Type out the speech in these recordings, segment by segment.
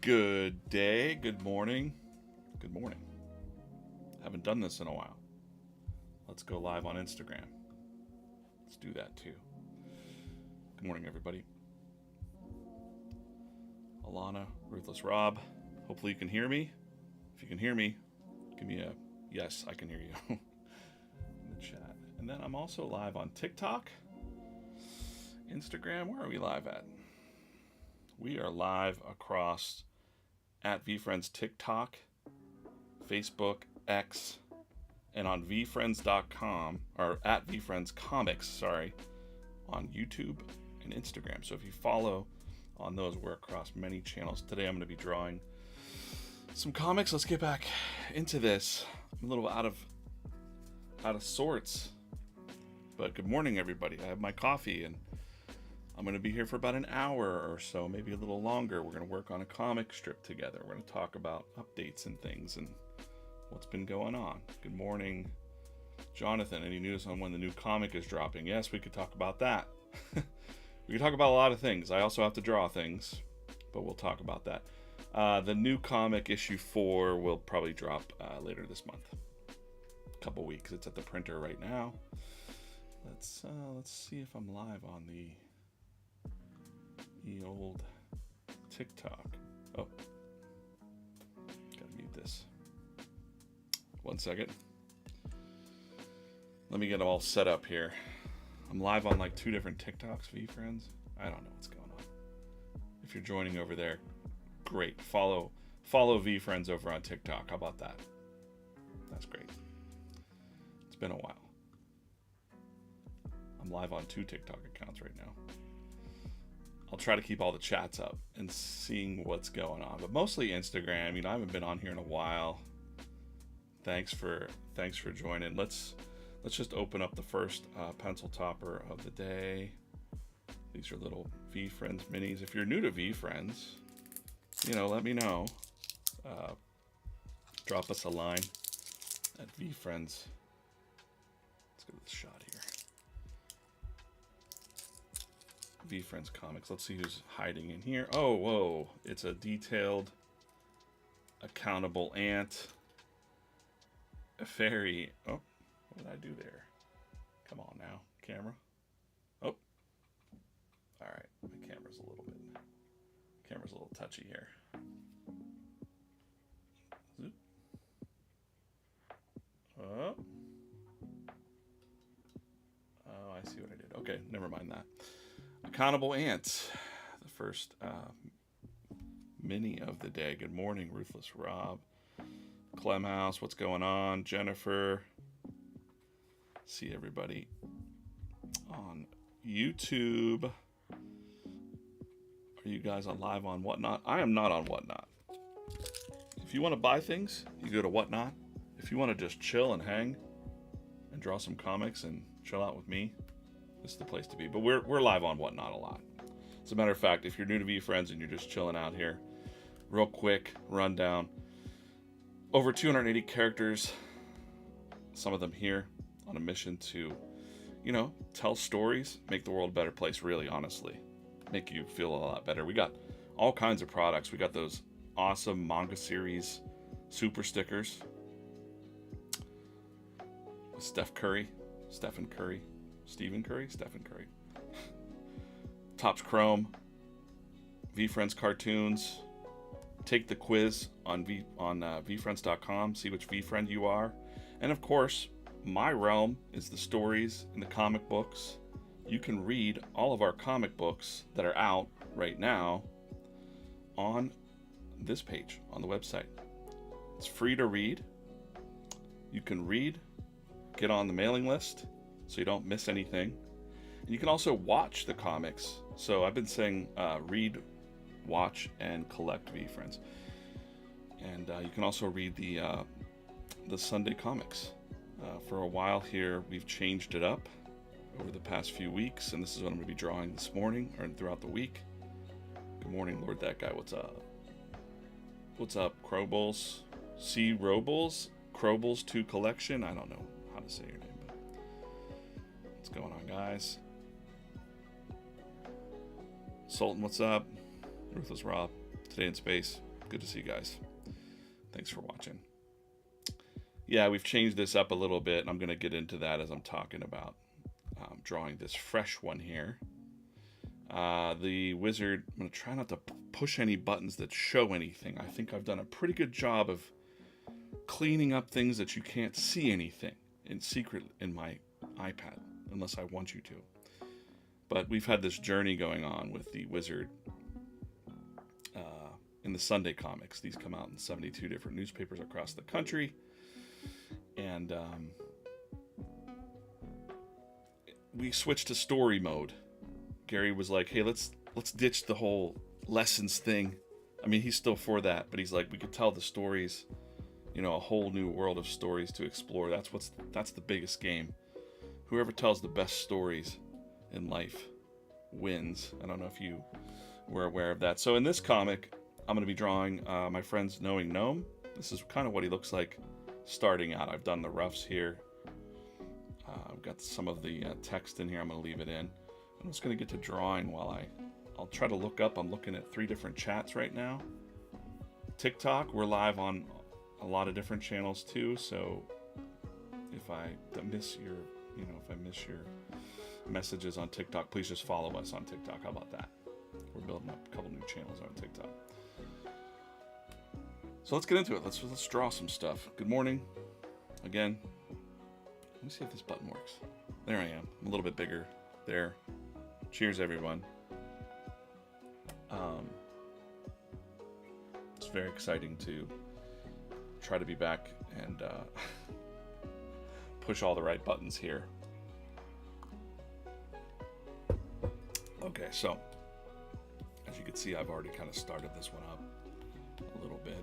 Good day, good morning, good morning. Haven't done this in a while. Let's go live on Instagram. Let's do that too. Good morning, everybody. Alana, Ruthless Rob, hopefully you can hear me. If you can hear me, give me a yes, I can hear you in the chat. And then I'm also live on TikTok, Instagram. Where are we live at? We are live across at VeeFriends TikTok, Facebook, X, and on VeeFriends.com, or at VeeFriends Comics, sorry, on YouTube and Instagram. So if you follow on those, we're across many channels. Today I'm going to be drawing some comics. Let's get back into this. I'm a little out of sorts, but good morning, everybody. I have my coffee and I'm going to be here for about an hour or so, maybe a little longer. We're going to work on a comic strip together. We're going to talk about updates and things and what's been going on. Good morning, Jonathan. Any news on when the new comic is dropping? Yes, we could talk about that. We could talk about a lot of things. I also have to draw things, but we'll talk about that. The new comic, issue 4, will probably drop later this month. A couple weeks. It's at the printer right now. Let's see if I'm live on the old TikTok. Oh, gotta mute this. 1 second. Let me get all set up here. I'm live on like 2 different TikToks, VeeFriends. I don't know what's going on. If you're joining over there, great. Follow VeeFriends over on TikTok. How about that? That's great. It's been a while. I'm live on 2 TikTok accounts right now. I'll try to keep all the chats up and seeing what's going on, but mostly Instagram. You know, I haven't been on here in a while. Thanks for joining. Let's just open up the first pencil topper of the day. These are little VeeFriends minis. If you're new to VeeFriends, you know, let me know. Drop us a line at VeeFriends. Let's get this shot here. VeeFriends Comics. Let's see who's hiding in here. Oh, whoa. It's a detailed, accountable ant. A fairy. Oh, what did I do there? Come on now, camera. Oh. All right. My camera's a little touchy here. Zoop. Oh. Oh, I see what I did. Okay, never mind that. Accountable Ants, the first mini of the day. Good morning, Ruthless Rob. Clemhouse, what's going on? Jennifer. See everybody on YouTube. Are you guys on live on Whatnot? I am not on Whatnot. If you want to buy things, you go to Whatnot. If you want to just chill and hang and draw some comics and chill out with me, this is the place to be. But we're live on Whatnot a lot. As a matter of fact, if you're new to VeeFriends and you're just chilling out here, real quick rundown. Over 280 characters, some of them here on a mission to, you know, tell stories, make the world a better place, really, honestly. Make you feel a lot better. We got all kinds of products. We got those awesome manga series super stickers. Stephen Curry. Topps Chrome, VeeFriends cartoons. Take the quiz on VeeFriends.com. See which VeeFriend you are, and of course, my realm is the stories and the comic books. You can read all of our comic books that are out right now on this page on the website. It's free to read. You can read, get on the mailing list, so you don't miss anything. And you can also watch the comics. So I've been saying read, watch, and collect VeeFriends. And you can also read the Sunday comics. For a while here, we've changed it up over the past few weeks, and this is what I'm going to be drawing this morning or throughout the week. Good morning, Lord That Guy. What's up? What's up, Crobles? C. Robles? Crobles 2 Collection? I don't know how to say your name, but what's going on, guys? Sultan, what's up? Ruthless Rob, Today in Space. Good to see you guys. Thanks for watching. Yeah, we've changed this up a little bit, and I'm going to get into that as I'm talking about drawing this fresh one here. The wizard, I'm going to try not to push any buttons that show anything. I think I've done a pretty good job of cleaning up things that you can't see anything in secret in my iPad, unless I want you to. But we've had this journey going on with the wizard in the Sunday comics. These come out in 72 different newspapers across the country. And we switched to story mode. Gary was like, hey, let's ditch the whole lessons thing. I mean, he's still for that, but he's like, we could tell the stories, you know, a whole new world of stories to explore. That's the biggest game. Whoever tells the best stories in life wins. I don't know if you were aware of that. So in this comic, I'm going to be drawing my friend's Knowing Gnome. This is kind of what he looks like starting out. I've done the roughs here. I've got some of the text in here. I'm going to leave it in. I'm just going to get to drawing while I'll try to look up. I'm looking at 3 different chats right now. TikTok, we're live on a lot of different channels too. So if I miss your, if I miss your messages on TikTok, please just follow us on TikTok. How about that? We're building up a couple new channels on TikTok. So let's get into it. Let's draw some stuff. Good morning. Again. Let me see if this button works. There I am. I'm a little bit bigger. There. Cheers, everyone. It's very exciting to try to be back and push all the right buttons here. Okay, so as you can see, I've already kind of started this one up a little bit.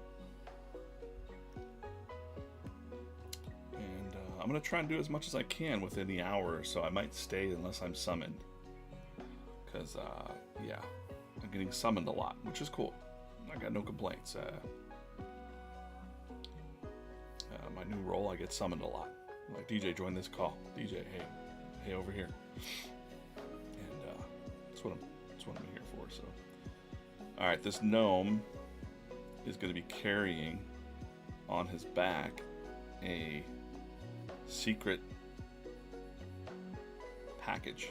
And I'm going to try and do as much as I can within the hour, so I might stay unless I'm summoned. Because, yeah, I'm getting summoned a lot, which is cool. I got no complaints. My new role, I get summoned a lot. Like, DJ, join this call. DJ, hey, over here. And that's what I'm here for. So, all right, this gnome is going to be carrying on his back a secret package,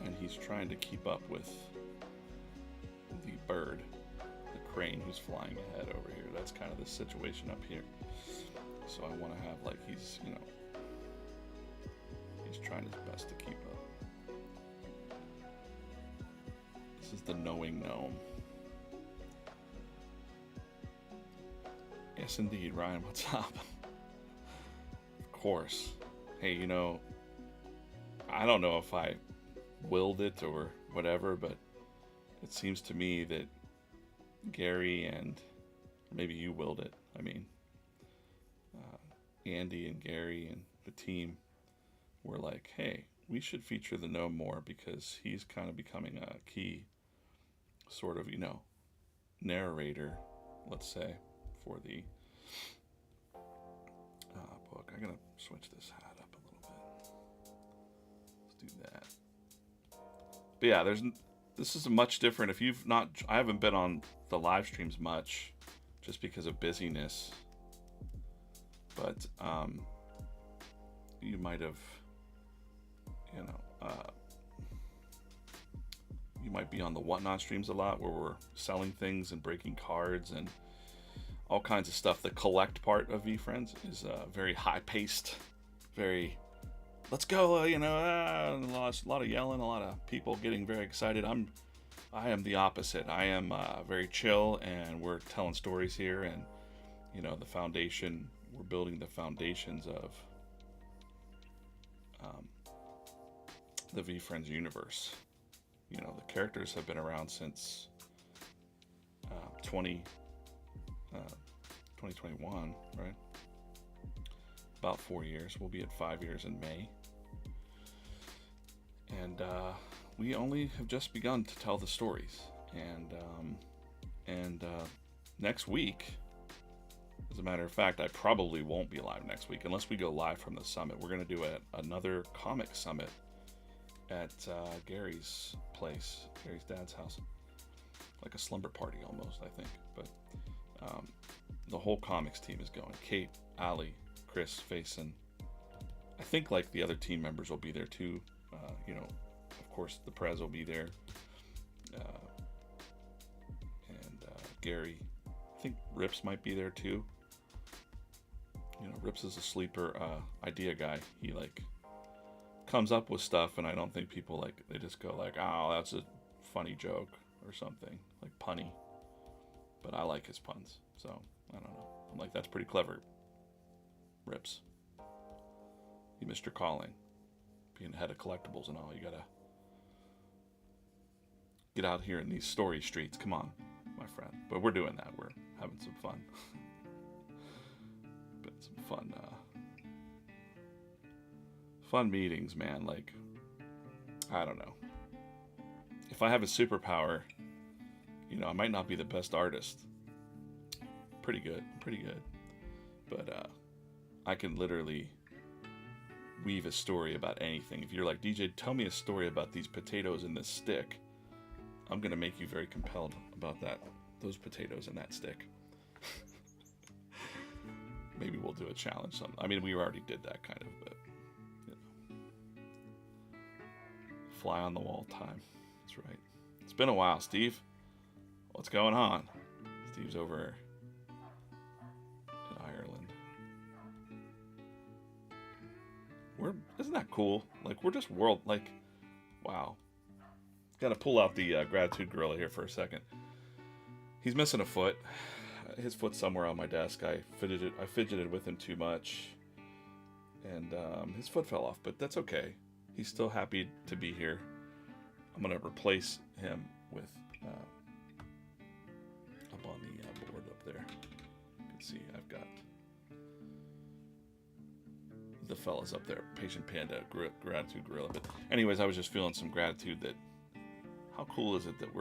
and he's trying to keep up with the bird, the crane who's flying ahead over here. That's kind of the situation up here. So I want to have, like, he's trying his best to keep up. This is the Knowing Gnome. Yes, indeed, Ryan, what's up? Of course. Hey, I don't know if I willed it or whatever, but it seems to me that Gary and maybe you willed it. I mean, Andy and Gary and the team were like, hey, we should feature the gnome more because he's kind of becoming a key sort of, narrator, let's say, for the book. I'm gonna switch this hat up a little bit. Let's do that. But yeah, this is much different. If you've not, I haven't been on the live streams much, just because of busyness. But you might have, you might be on the Whatnot streams a lot, where we're selling things and breaking cards and all kinds of stuff. The collect part of VeeFriends is very high-paced, very, let's go, a lot of yelling, a lot of people getting very excited. I am the opposite. I am very chill, and we're telling stories here, and the foundation, we're building the foundations of the VeeFriends universe. The characters have been around since 2021, right? About 4 years. We'll be at 5 years in May. And we only have just begun to tell the stories. And next week, as a matter of fact, I probably won't be live next week unless we go live from the summit. We're going to do another comic summit at Gary's place, Gary's dad's house. like a slumber party almost, I think. But the whole comics team is going. Kate, Ali, Chris, Faison. I think like the other team members will be there too. You know, of course the Prez will be there. And Gary. I think Rips might be there too. You know, Rips is a sleeper idea guy. He like comes up with stuff, and I don't think people like, they just go like, oh, that's a funny joke or something, like punny. But I like his puns, so I don't know. I'm like, that's pretty clever, Rips. You missed your calling, being head of collectibles and all. You gotta get out here in these story streets. Come on, my friend. But we're doing that. We're having some fun. Been some fun meetings, man. Like, I don't know. If I have a superpower, you know, I might not be the best artist. Pretty good. But I can literally weave a story about anything. If you're like, DJ, tell me a story about these potatoes in this stick, I'm gonna make you very compelled about those potatoes in that stick. Maybe we'll do a challenge. I mean, we already did that kind of, but you know. Fly on the wall time. That's right. It's been a while, Steve. What's going on? Steve's over in Ireland. Isn't that cool? Like, we're just wow. Gotta pull out the gratitude gorilla here for a second. He's missing a foot. His foot's somewhere on my desk. I fidgeted with him too much, and his foot fell off, but that's okay. He's still happy to be here. I'm gonna replace him with up on the board up there. You can see I've got the fellas up there, Patient Panda, Gratitude Gorilla. But anyways, I was just feeling some gratitude that how cool is it that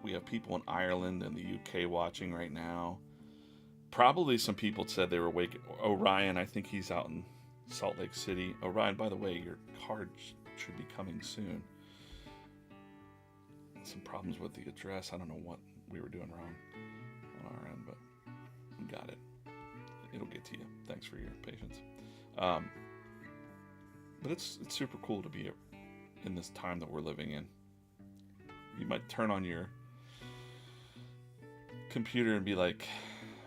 we have people in Ireland and the UK watching right now. Probably some people said they were waking. Orion, I think he's out in Salt Lake City. Orion, by the way, your card should be coming soon. Some problems with the address. I don't know what we were doing wrong on our end, but we got it. It'll get to you. Thanks for your patience. But it's super cool to be in this time that we're living in. You might turn on your computer and be like,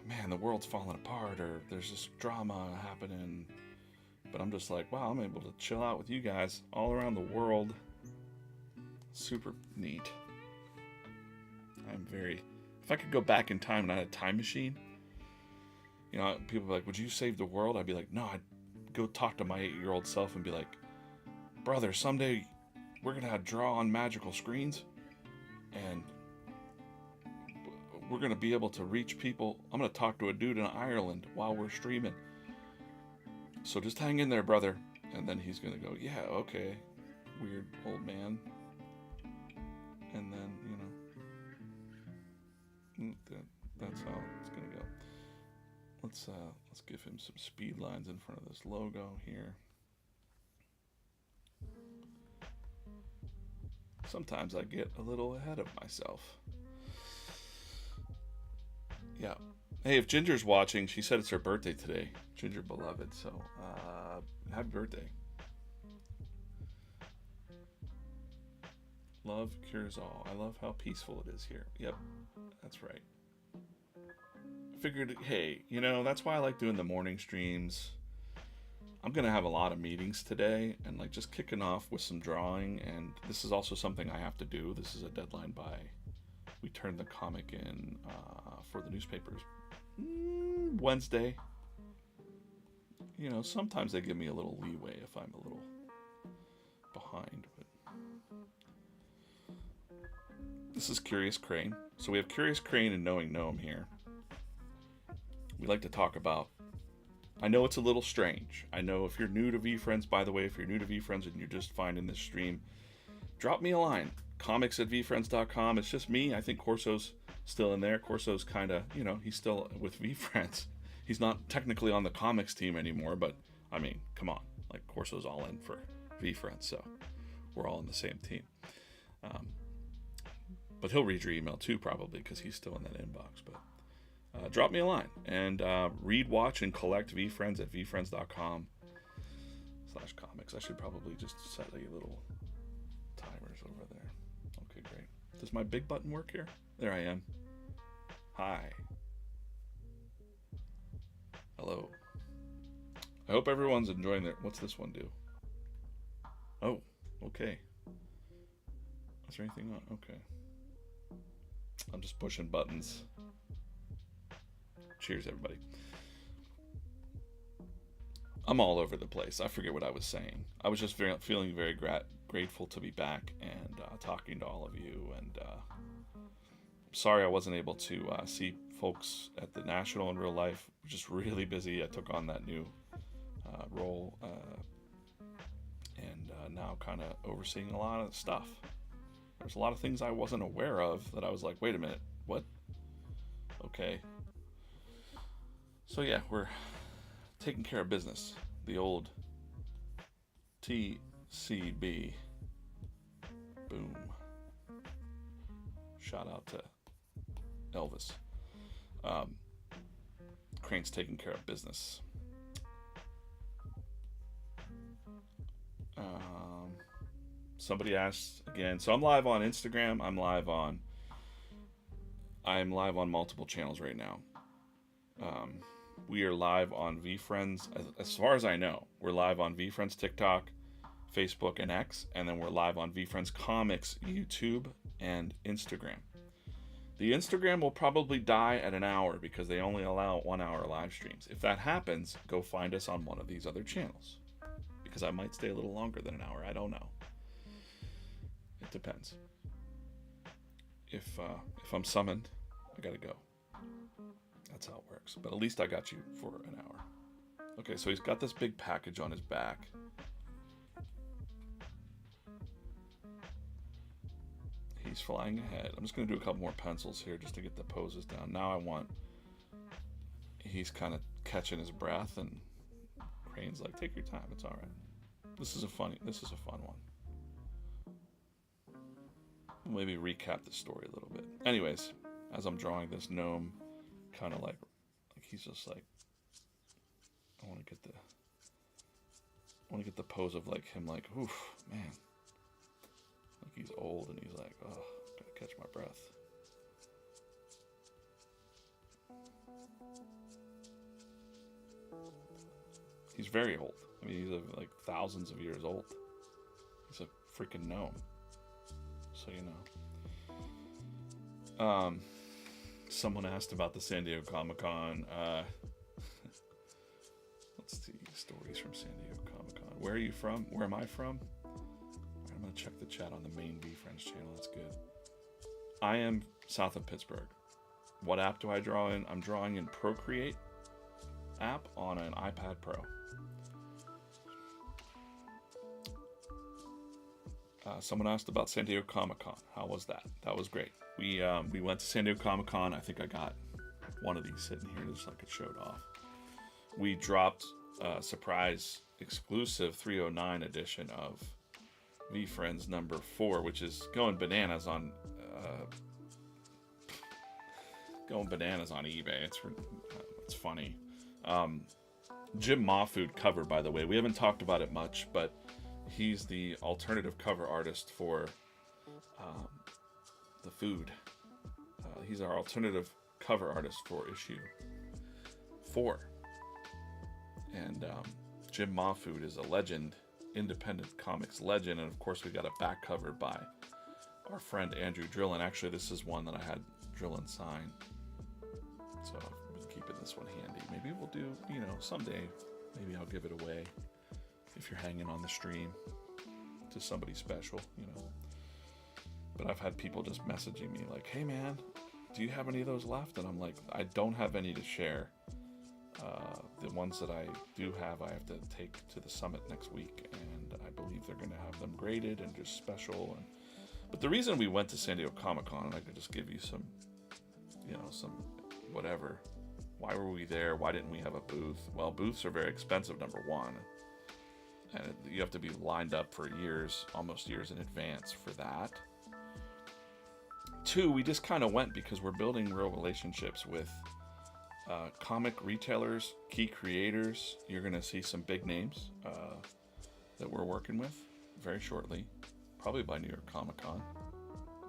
man, the world's falling apart, or there's this drama happening. But I'm just like, wow, I'm able to chill out with you guys all around the world. Super neat. If I could go back in time and I had a time machine, you know, people are like, would you save the world? I'd be like, no, I'd go talk to my 8-year-old self and be like, brother, someday we're going to draw on magical screens, and we're going to be able to reach people. I'm going to talk to a dude in Ireland while we're streaming. So just hang in there, brother. And then he's going to go, yeah, okay, weird old man. And then, you know, that's how it's going to go. Let's give him some speed lines in front of this logo here. Sometimes I get a little ahead of myself. Yeah. Hey, if Ginger's watching, she said it's her birthday today. Ginger beloved, so happy birthday. Love cures all. I love how peaceful it is here. Yep, that's right. Figured, hey, you know, that's why I like doing the morning streams. I'm going to have a lot of meetings today, and like just kicking off with some drawing, and this is also something I have to do. This is a deadline we turned the comic in for the newspapers Wednesday. You know, sometimes they give me a little leeway if I'm a little behind, but this is Curious Crane. So we have Curious Crane and Knowing Gnome here. We like to talk about, I know it's a little strange. I know if you're new to VeeFriends, by the way, if you're new to VeeFriends and you're just finding this stream, drop me a line. comics@VeeFriends.com. It's just me. I think Corso's still in there. Corso's kind of, you know, he's still with VeeFriends. He's not technically on the comics team anymore, but I mean, come on. Like, Corso's all in for VeeFriends, so we're all on the same team. But he'll read your email too, probably, because he's still in that inbox. But drop me a line. And read, watch, and collect VeeFriends at VeeFriends.com/comics. I should probably just set a little timers over there. Okay, great. Does my big button work here? There I am. Hi. Hello. I hope everyone's enjoying their... What's this one do? Oh, okay. Is there anything on? Okay. I'm just pushing buttons. Cheers, everybody. I'm all over the place. I forget what I was saying. I was just feeling very grateful to be back and talking to all of you. And sorry I wasn't able to see folks at the National in real life. Just really busy. I took on that new role and now kind of overseeing a lot of stuff. There's a lot of things I wasn't aware of that I was like, wait a minute, what? Okay. So yeah, we're taking care of business. The old TCB. Boom. Shout out to Elvis. Crane's taking care of business. Somebody asked again. So I'm live on Instagram. I'm live on multiple channels right now. We are live on VeeFriends. As far as I know, we're live on VeeFriends TikTok, Facebook, and X, and then we're live on VeeFriends Comics, YouTube, and Instagram. The Instagram will probably die at an hour because they only allow 1 hour live streams. If that happens, go find us on one of these other channels, because I might stay a little longer than an hour. I don't know. It depends. If I'm summoned, I gotta go. That's how it works. But at least I got you for an hour. Okay, so he's got this big package on his back. He's flying ahead. I'm just gonna do a couple more pencils here just to get the poses down. Now I want... He's kind of catching his breath, and Crane's like, take your time, it's all right. This is a fun one. Maybe recap the story a little bit. Anyways, as I'm drawing this gnome, kind of like he's just like, I want to get the pose of like him, like, oof, man, like he's old and he's like, oh, gotta catch my breath. He's very old. I mean, he's like thousands of years old. He's a freaking gnome. So you know. Someone asked about the San Diego Comic-Con. Let's see, stories from San Diego Comic-Con. Where are you from? Where am I from? I'm gonna check the chat on the main VeeFriends channel. That's good. I am south of Pittsburgh. What app do I draw in? I'm drawing in Procreate app on an iPad Pro. Someone asked about San Diego Comic-Con. How was that? That was great. We went to San Diego Comic-Con. I think I got one of these sitting here just like it showed off. We dropped a surprise exclusive 309 edition of VeeFriends number 4, which is going bananas on eBay. It's funny. Jim Mahfood cover, by the way. We haven't talked about it much, but he's the alternative cover artist for the food. He's our alternative cover artist for issue 4. And Jim Mahfood is a legend, independent comics legend. And of course, we got a back cover by our friend Andrew Drillin. Actually, this is one that I had Drillin sign. So I've been keeping this one handy. Maybe we'll do, someday, maybe I'll give it away if you're hanging on the stream to somebody special, But I've had people just messaging me like, hey man, do you have any of those left? And I'm like, I don't have any to share. The ones that I do have, I have to take to the summit next week, and I believe they're going to have them graded and just special. But the reason we went to San Diego Comic-Con, and I could just give you some, some whatever. Why were we there? Why didn't we have a booth? Well, booths are very expensive, number one. And you have to be lined up for years, almost years in advance for that. two, we just kind of went because we're building real relationships with comic retailers, key creators. You're going to see some big names that we're working with very shortly, probably by New York Comic Con.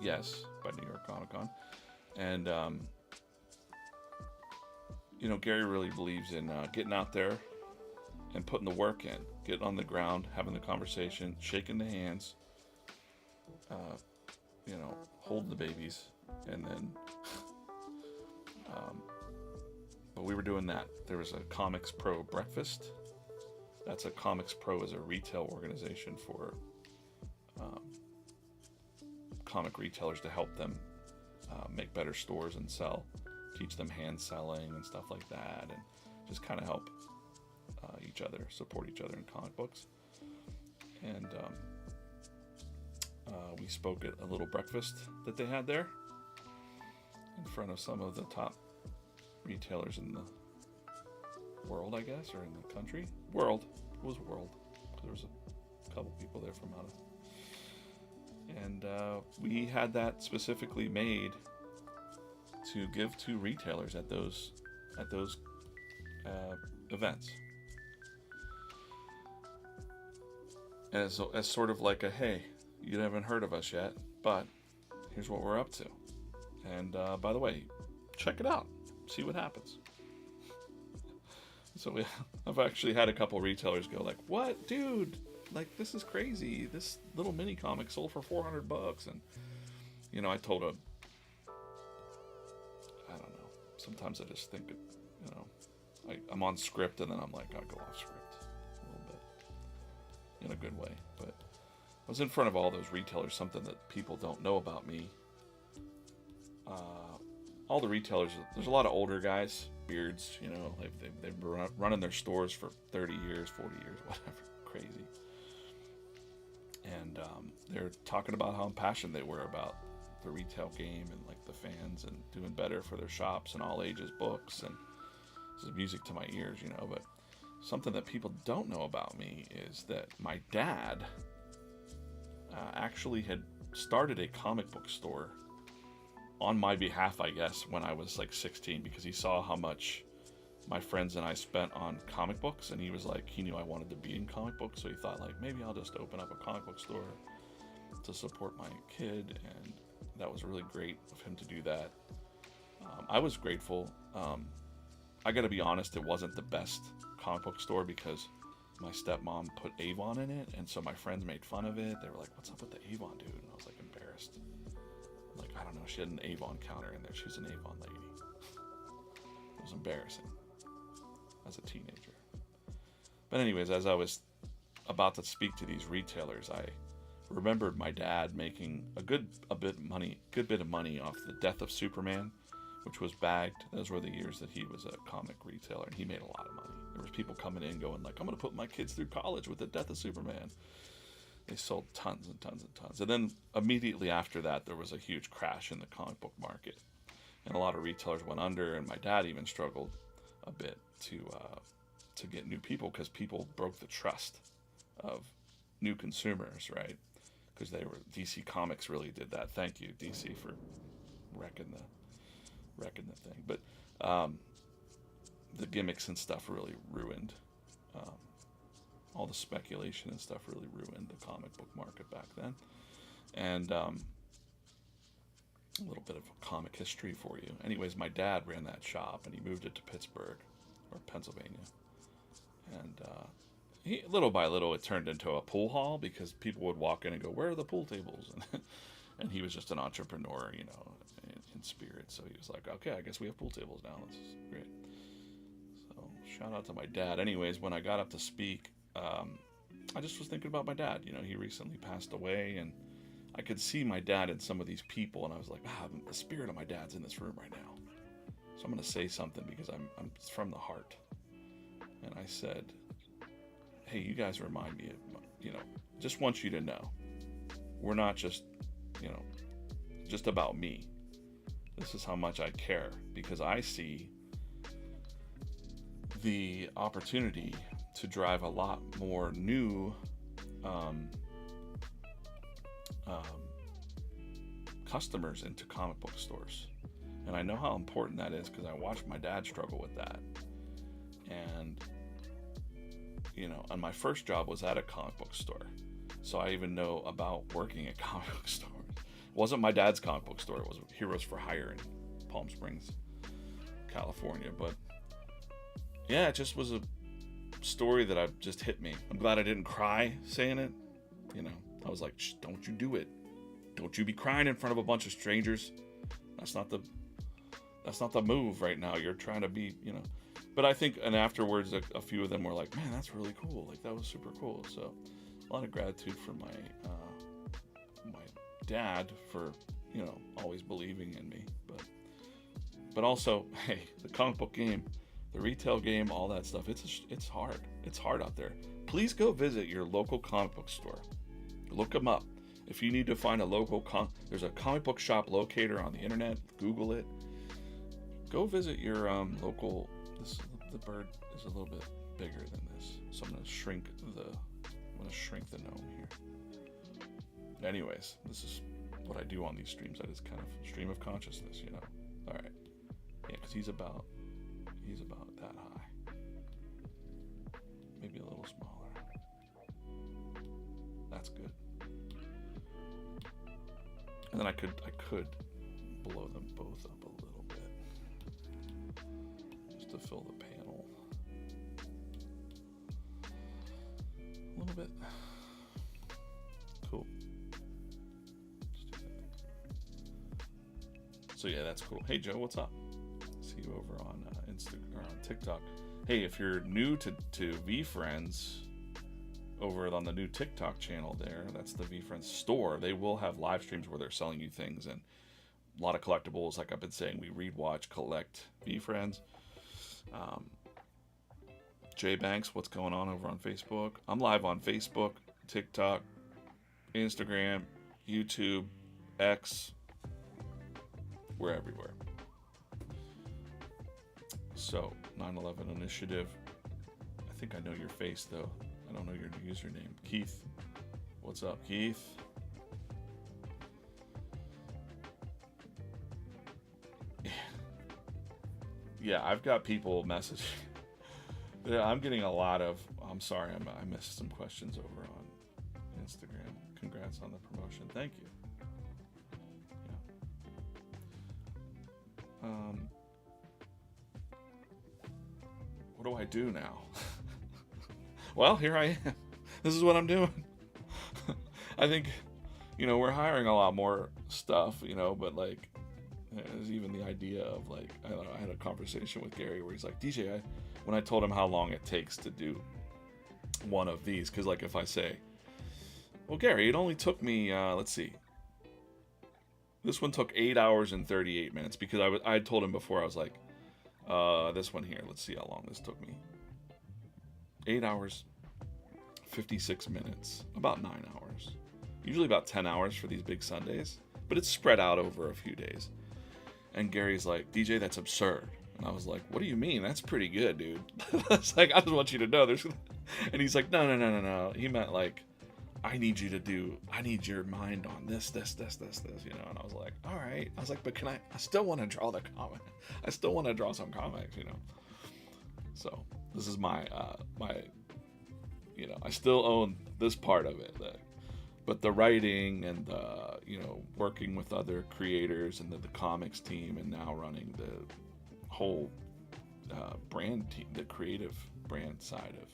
Yes, by New York Comic Con. And, Gary really believes in getting out there and putting the work in, getting on the ground, having the conversation, shaking the hands, holding the babies, and then, but we were doing that. There was a Comics Pro breakfast. That's a Comics Pro is a retail organization for comic retailers to help them make better stores and sell, teach them hand selling and stuff like that, and just kind of help each other, support each other in comic books. And we spoke at a little breakfast that they had there in front of some of the top retailers in the world, I guess, or in the country. World. It was world. There was a couple people there from out of. And we had that specifically made to give to retailers at those events. As sort of like a, hey, you haven't heard of us yet, but here's what we're up to. And by the way, check it out. See what happens. So I've actually had a couple retailers go like, what, dude? Like, this is crazy. This little mini comic sold for $400. And, I told him, I don't know. Sometimes I just think, I'm on script and then I'm like, I go off script a little bit in a good way. But I was in front of all those retailers, something that people don't know about me. All the retailers, there's a lot of older guys, beards, they've been running their stores for 30 years, 40 years, whatever, crazy. And they're talking about how impassioned they were about the retail game and like the fans and doing better for their shops and all ages books, and this is music to my ears, but something that people don't know about me is that my dad actually had started a comic book store on my behalf, I guess, when I was like 16, because he saw how much my friends and I spent on comic books, and he was like, he knew I wanted to be in comic books, so he thought like, maybe I'll just open up a comic book store to support my kid, and that was really great of him to do that. I was grateful. I gotta be honest, it wasn't the best comic book store because my stepmom put Avon in it, and so my friends made fun of it. They were like, what's up with the Avon, dude? And I was like embarrassed. Like, I don't know, she had an Avon counter in there. She was an Avon lady. It was embarrassing as a teenager. But anyways, as I was about to speak to these retailers, I remembered my dad making a good bit of money off the death of Superman, which was bagged. Those were the years that he was a comic retailer, and he made a lot of money. There was people coming in going like, I'm going to put my kids through college with the death of Superman. They sold tons and tons and tons. And then immediately after that, there was a huge crash in the comic book market. And a lot of retailers went under, and my dad even struggled a bit to get new people, because people broke the trust of new consumers, right? Because DC Comics really did that. Thank you, DC, for wrecking the thing. But the gimmicks and stuff really ruined. All the speculation and stuff really ruined the comic book market back then. And a little bit of comic history for you. Anyways, my dad ran that shop, and he moved it to Pittsburgh, or Pennsylvania. And little by little, it turned into a pool hall, because people would walk in and go, where are the pool tables? And he was just an entrepreneur, in spirit. So he was like, okay, I guess we have pool tables now. This is great. So shout out to my dad. Anyways, when I got up to speak, I just was thinking about my dad. He recently passed away, and I could see my dad in some of these people, and I was like, the spirit of my dad's in this room right now. So I'm going to say something, because I'm from the heart. And I said, hey, you guys remind me of, just want you to know, we're not just, just about me. This is how much I care, because I see the opportunity to drive a lot more new customers into comic book stores. And I know how important that is because I watched my dad struggle with that. And, and my first job was at a comic book store. So I even know about working at comic book stores. It wasn't my dad's comic book store. It was Heroes for Hire in Palm Springs, California. But yeah, it just was a story that just hit me. I'm glad I didn't cry saying it. I was like, shh, don't you do it. Don't you be crying in front of a bunch of strangers. That's not the move right now. You're trying to be, But I think, and afterwards, a few of them were like, man, that's really cool. Like, that was super cool. So a lot of gratitude for my dad for, always believing in me. But also, hey, the comic book game, the retail game, all that stuff, it's hard. It's hard out there. Please go visit your local comic book store. Look them up. If you need to find a local, there's a comic book shop locator on the internet. Google it. Go visit your local. The bird is a little bit bigger than this, so I'm gonna shrink the gnome here. Anyways, this is what I do on these streams. I just kind of stream of consciousness, All right, yeah, because he's about that high, maybe a little smaller. That's good. And then I could blow them both up a little bit just to fill the panel a little bit. Cool. Let's do that. So yeah, that's cool. Hey Joe, what's up? See you over on Instagram or on TikTok. Hey, if you're new to VeeFriends, over on the new TikTok channel there, that's the VeeFriends store, they will have live streams where they're selling you things and a lot of collectibles. Like I've been saying, we read, watch, collect VeeFriends. Jay Banks, what's going on over on Facebook? I'm live on Facebook, TikTok, Instagram, YouTube, X. We're everywhere. So, 9/11 Initiative. I think I know your face though. I don't know your username. Keith. What's up, Keith? Yeah, I've got people messaging. I'm getting a lot of, I'm sorry, I missed some questions over on Instagram. Congrats on the promotion. Thank you. Yeah. What do I do now? Well, here I am. This is what I'm doing. I think, we're hiring a lot more stuff, but like, there's even the idea of like, I had a conversation with Gary where he's like, DJ, when I told him how long it takes to do one of these, because like if I say, well, Gary, it only took me, let's see, this one took 8 hours and 38 minutes, because I had told him before, I was like, this one here, let's see how long this took me. 8 hours, 56 minutes, about 9 hours. Usually about 10 hours for these big Sundays, but it's spread out over a few days. And Gary's like, DJ, that's absurd. And I was like, what do you mean? That's pretty good, dude. I was like, I just want you to know there's. And he's like, no. He meant like, I need your mind on this, And I was like, all right. I was like, but I still want to draw the comic. I still want to draw some comics, So this is my, I still own this part of it. But the writing and the, working with other creators and the comics team and now running the whole brand team, the creative brand side of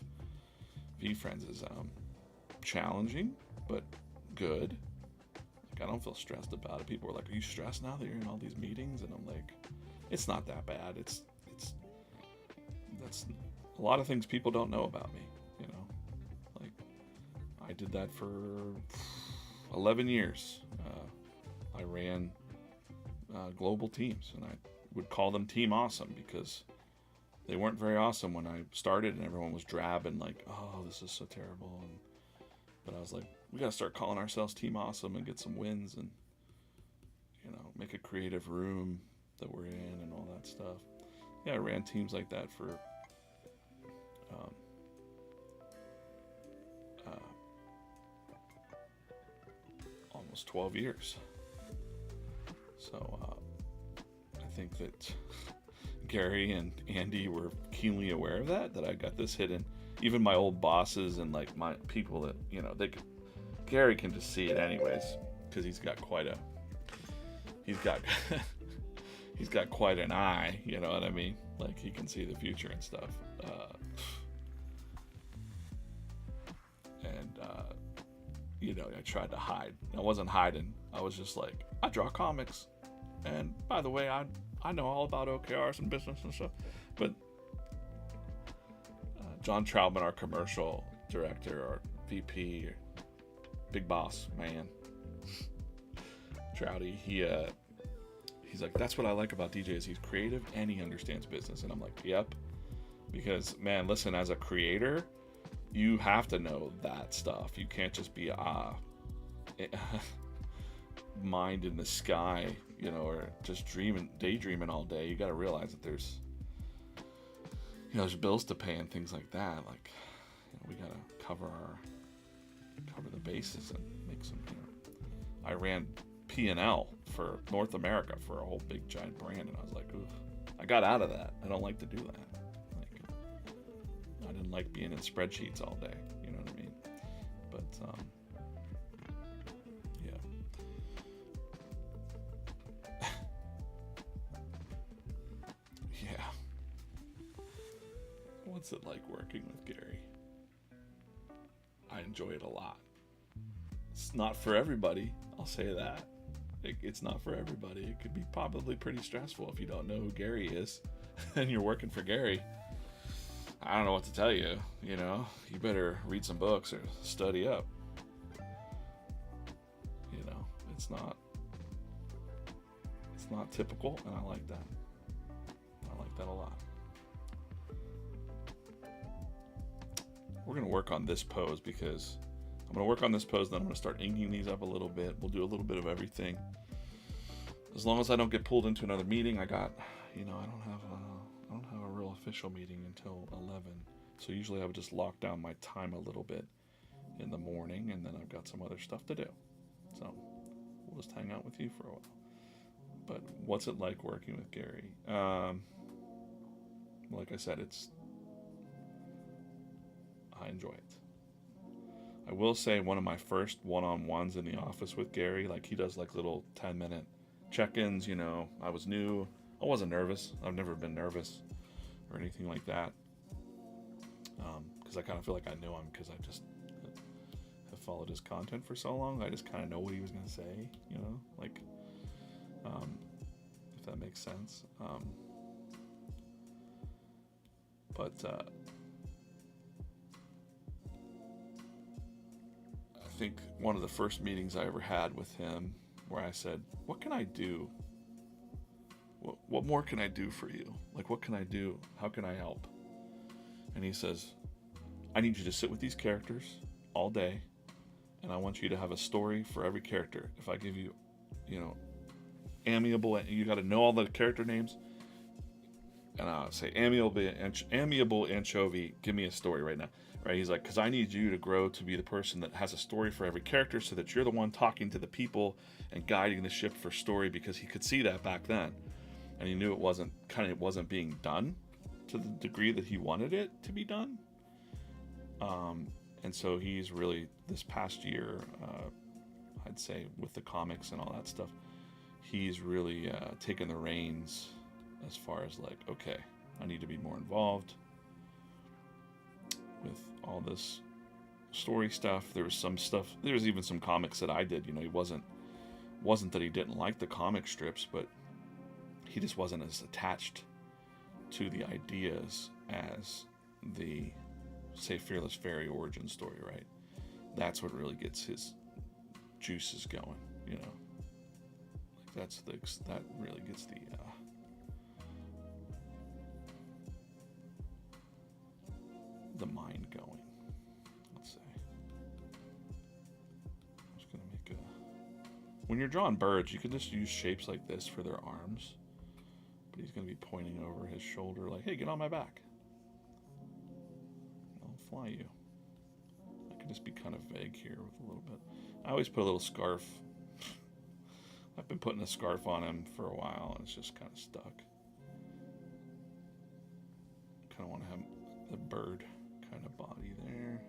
VeeFriends is challenging, but good. Like, I don't feel stressed about it. People are like, are you stressed now that you're in all these meetings? And I'm like, it's not that bad. That's a lot of things people don't know about me, like I did that for 11 years. I ran global teams, and I would call them Team Awesome because they weren't very awesome when I started, and everyone was drab and like, oh, this is so terrible. But I was like, we got to start calling ourselves Team Awesome and get some wins and, make a creative room that we're in and all that stuff. Yeah, I ran teams like that for almost 12 years. So I think that Gary and Andy were keenly aware of that I got this hidden. Even my old bosses and like my people that, you know, Gary can just see it anyways, because he's got quite an eye, you know what I mean? Like, he can see the future and stuff. You know, I tried to hide. I wasn't hiding. I was just like, I draw comics. And by the way, I know all about OKRs and business and stuff. But John Troutman, our commercial director, or VP, or big boss, man, Trouty, he's like, that's what I like about DJ is he's creative and he understands business. And I'm like, yep. Because, man, listen, as a creator, you have to know that stuff. You can't just be mind in the sky, you know, or just daydreaming all day. You got to realize that there's bills to pay and things like that. Like, you know, we got to cover the bases and make some, you know. I ran P&L for North America for a whole big giant brand, and I was like, ooh, I got out of that. I don't like to do that. Like, I didn't like being in spreadsheets all day, you know what I mean? But yeah. What's it like working with Gary? I enjoy it a lot. It's not for everybody, I'll say that. It's not for everybody. It could be probably pretty stressful if you don't know who Gary is and you're working for Gary. I don't know what to tell you, you know. You better read some books or study up. You know, it's not typical, and I like that. I like that a lot. We're going to work on this pose because I'm going to work on this pose, then I'm going to start inking these up a little bit. We'll do a little bit of everything. As long as I don't get pulled into another meeting, I don't have a real official meeting until 11. So usually I would just lock down my time a little bit in the morning, and then I've got some other stuff to do. So we'll just hang out with you for a while. But what's it like working with Gary? Like I said, I enjoy it. I will say one of my first one-on-ones in the office with Gary, like, he does like little 10-minute check-ins, you know. I was new. I wasn't nervous. I've never been nervous or anything like that. Because I kind of feel like I knew him because I just have followed his content for so long. I just kind of know what he was going to say, you know, like, if that makes sense. But I think one of the first meetings I ever had with him where I said, what can I do? What more can I do for you? Like, what can I do? How can I help? And he says, I need you to sit with these characters all day, and I want you to have a story for every character. If I give you, you know, amiable, you got to know all the character names, and I'll say amiable anchovy, give me a story right now. Right? He's like, because I need you to grow to be the person that has a story for every character, so that you're the one talking to the people and guiding the ship for story, because he could see that back then, and he knew it wasn't being done to the degree that he wanted it to be done. And so he's really, this past year, I'd say with the comics and all that stuff, he's really taken the reins as far as like, okay, I need to be more involved with all this story stuff. There was some stuff, there's even some comics that I did, you know. He wasn't that he didn't like the comic strips, but he just wasn't as attached to the ideas as the, say, Fearless Fairy origin story, right? That's what really gets his juices going, you know. Like that really gets the mind going. Let's say. I'm just gonna make a. When you're drawing birds, you can just use shapes like this for their arms. But he's gonna be pointing over his shoulder, like, "Hey, get on my back. I'll fly you." I can just be kind of vague here with a little bit. I always put a little scarf, I've been putting a scarf on him for a while, and it's just kind of stuck. Kind of want to have the bird kind of body there.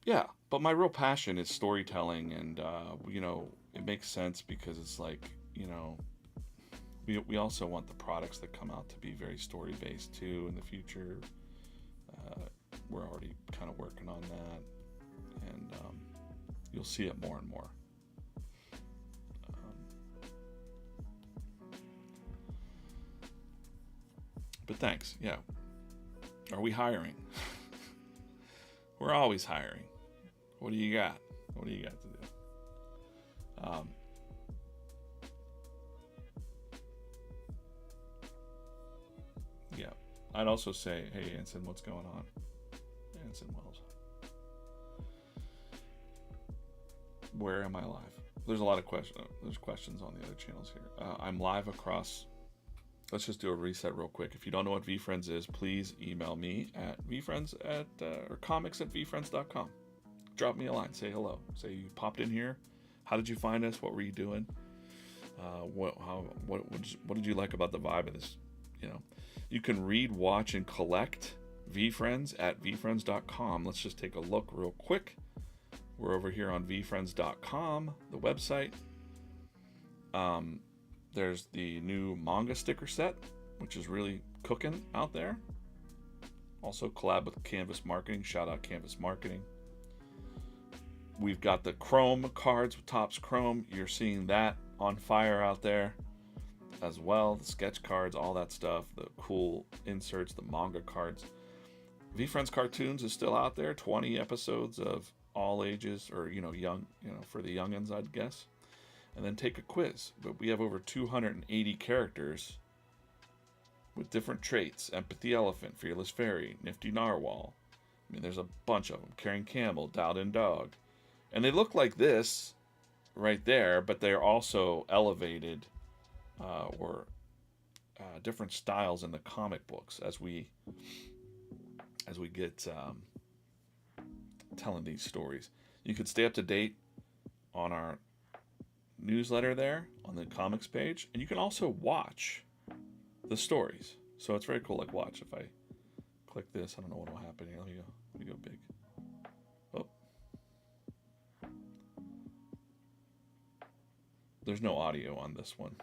Yeah, but my real passion is storytelling, and you know, it makes sense because it's like, you know, we also want the products that come out to be very story based too in the future. We're already kind of working on that, and you'll see it more and more. But thanks. Yeah. Are we hiring? We're always hiring. What do you got? What do you got to do? Yeah. I'd also say, hey, Anson, what's going on? Anson Wells. Where am I live? There's a lot of questions. There's questions on the other channels here. I'm live across. Let's just do a reset real quick. If you don't know what VeeFriends is, please email me at VeeFriends or comics@VeeFriends.com. Drop me a line. Say hello. Say you popped in here. How did you find us? What were you doing? What did you like about the vibe of this? You know, you can read, watch, and collect VeeFriends at VeeFriends.com. Let's just take a look real quick. We're over here on VeeFriends.com, the website. There's the new manga sticker set, which is really cooking out there. Also collab with Canvas Marketing. Shout out Canvas Marketing. We've got the Chrome cards with Topps Chrome. You're seeing that on fire out there as well. The sketch cards, all that stuff. The cool inserts, the manga cards. VeeFriends Cartoons is still out there. 20 episodes of all ages, or, you know, young, you know, for the youngins, I'd guess. And then take a quiz. But we have over 280 characters with different traits. Empathy Elephant, Fearless Fairy, Nifty Narwhal. I mean, there's a bunch of them. Karen Campbell, Dowden Dog. And they look like this right there, but they're also elevated or different styles in the comic books as we get telling these stories. You could stay up to date on our newsletter there on the comics page, and you can also watch the stories. So it's very cool. Like, watch. If I click this, I don't know what will happen here. Let me go big. Oh, there's no audio on this one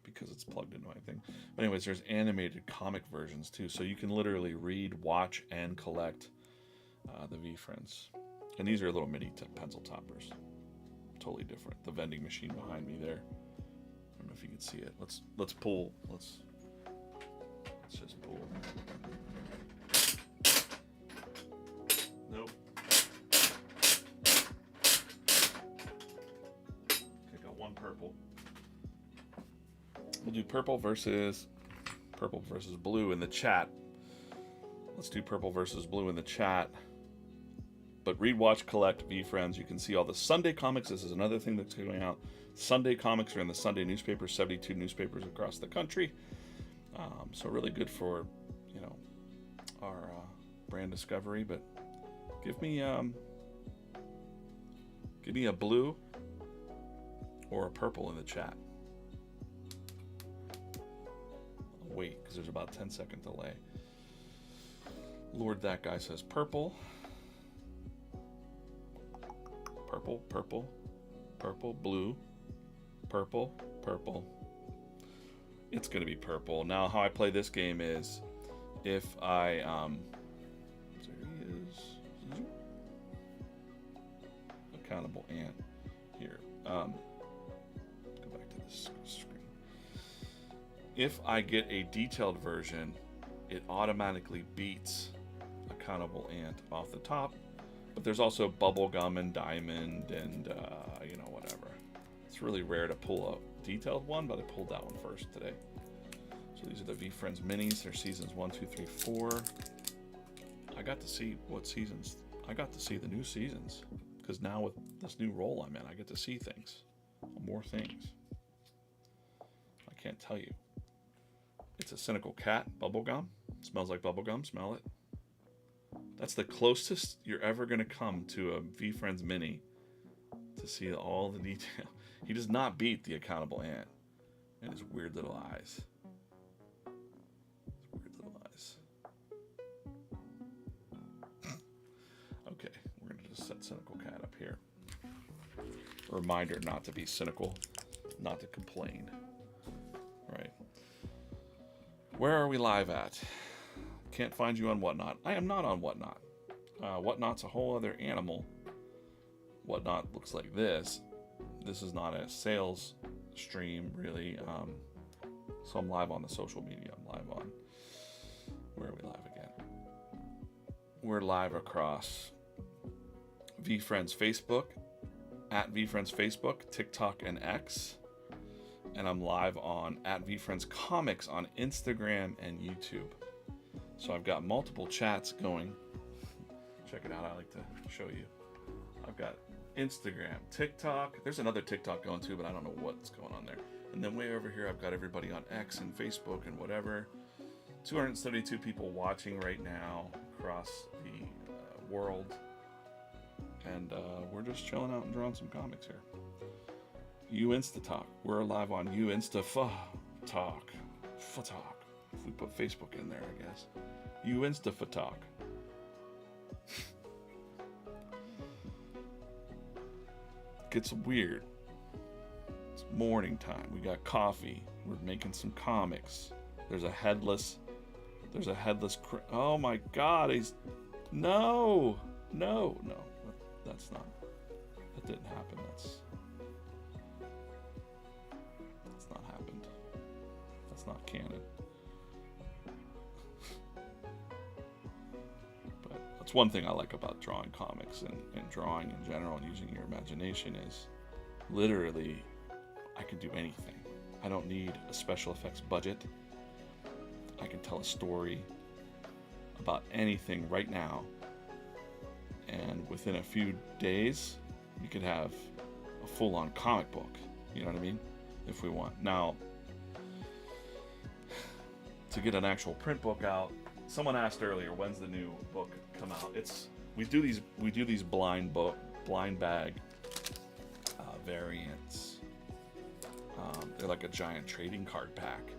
because it's plugged into my thing. But anyways, there's animated comic versions too, so you can literally read, watch, and collect the VeeFriends. And these are little mini pencil toppers. Totally different. The vending machine behind me there. I don't know if you can see it. Let's pull. Let's just pull. Nope. Okay, got one purple. We'll do purple versus blue in the chat. Let's do purple versus blue in the chat. But read, watch, collect, VeeFriends. You can see all the Sunday comics. This is another thing that's going out. Sunday comics are in the Sunday newspapers, 72 newspapers across the country. So really good for, you know, our brand discovery. But give me a blue or a purple in the chat. I'll wait because there's about a 10-second delay. Lord, that guy says purple. Purple, purple, purple, blue, purple, purple. It's going to be purple. Now, how I play this game is if I, there he is. Accountable ant here. Go back to this screen. If I get a detailed version, it automatically beats Accountable Ant off the top. But there's also Bubblegum and Diamond and, you know, whatever. It's really rare to pull a detailed one, but I pulled that one first today. So these are the VeeFriends minis. They're seasons 1, 2, 3, 4. I got to see what seasons. I got to see the new seasons. Because now with this new role I'm in, I get to see things. More things. I can't tell you. It's a cynical cat, bubblegum. Smells like bubblegum. Smell it. That's the closest you're ever going to come to a VeeFriends mini to see all the detail. He does not beat the accountable ant and his weird little eyes. Okay, we're going to just set Cynical Cat up here. A reminder not to be cynical, not to complain. Right. Where are we live at? Can't find you on Whatnot. I am not on Whatnot. Whatnot's a whole other animal. Whatnot looks like this. This is not a sales stream, really. So I'm live on the social media. I'm live on... Where are we live again? We're live across VeeFriends Facebook, at VeeFriends Facebook, TikTok, and X. And I'm live on at VeeFriends Comics on Instagram and YouTube. So I've got multiple chats going. Check it out. I like to show you. I've got Instagram, TikTok. There's another TikTok going too, but I don't know what's going on there. And then way over here, I've got everybody on X and Facebook and whatever. 272 people watching right now across the world. And we're just chilling out and drawing some comics here. You Insta Talk. We're live on You Insta Talk. Talk. If we put Facebook in there, I guess. You Insta Talk. Gets weird. It's morning time. We got coffee. We're making some comics. There's a headless. Oh my God! No. That's not. That didn't happen. That's not happened. That's not canon. But that's one thing I like about drawing comics and drawing in general and using your imagination is literally I can do anything. I don't need a special effects budget. I can tell a story about anything right now, and within a few days we could have a full-on comic book, you know what I mean, if we want. Now, to get an actual print book out, someone asked earlier, when's the new book come out? We do these blind bag variants. They're like a giant trading card pack.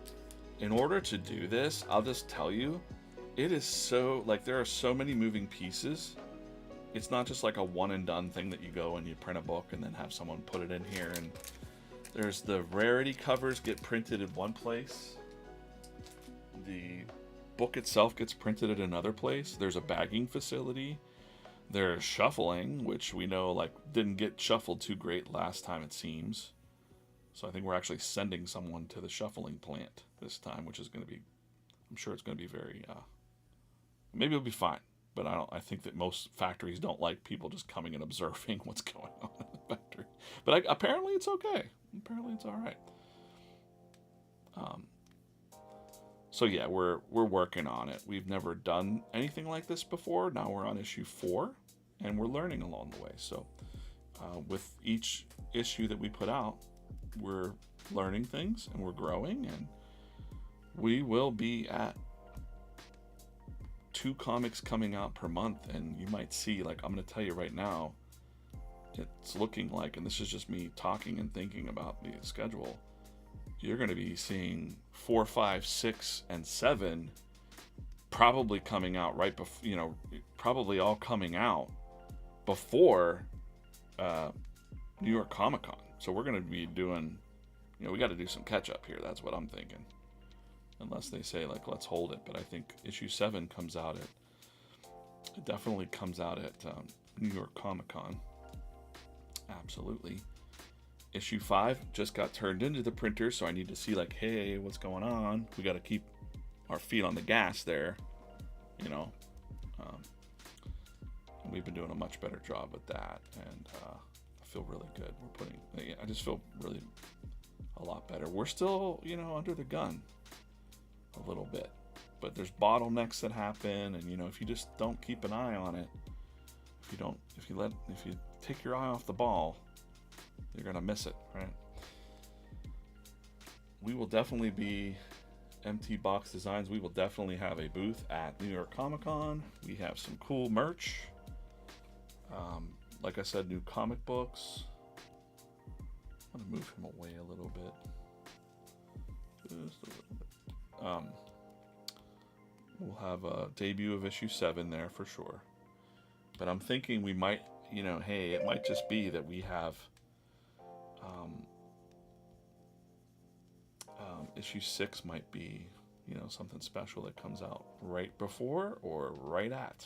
In order to do this, I'll just tell you, it is so, like, there are so many moving pieces. It's not just like a one and done thing that you go and you print a book and then have someone put it in here. And there's the rarity covers get printed in one place. The book itself gets printed at another place. There's a bagging facility. There's shuffling, which we know like didn't get shuffled too great last time, it seems. So I think we're actually sending someone to the shuffling plant this time, which is going to be, I'm sure it's going to be very, maybe it'll be fine. But I think that most factories don't like people just coming and observing what's going on in the factory. But apparently it's okay. Apparently it's all right. So yeah, we're working on it. We've never done anything like this before. Now we're on issue 4, and we're learning along the way. So with each issue that we put out, we're learning things and we're growing, and we will be at 2 comics coming out per month. And you might see, like, I'm going to tell you right now, it's looking like, and this is just me talking and thinking about the schedule, you're going to be seeing 4, 5, 6, and 7 probably coming out right before, probably all coming out before New York Comic Con. So we're going to be doing, we got to do some catch up here. That's what I'm thinking. Unless they say, like, let's hold it. But I think issue 7 comes out it definitely comes out at New York Comic Con. Absolutely. Issue 5 just got turned into the printer, so I need to see, like, hey, what's going on? We got to keep our feet on the gas there, we've been doing a much better job with that, and I feel really good. I just feel really a lot better. We're still, under the gun a little bit, but there's bottlenecks that happen, and if you just don't keep an eye on it, if you take your eye off the ball, you're gonna miss it, right? We will definitely be MT Box Designs. We will definitely have a booth at New York Comic Con. We have some cool merch. Like I said, new comic books. I'm gonna move him away a little bit. Just a little bit. We'll have a debut of issue 7 there for sure. But I'm thinking we might, you know, hey, it might just be that we have issue 6 might be, you know, something special that comes out right before or right at,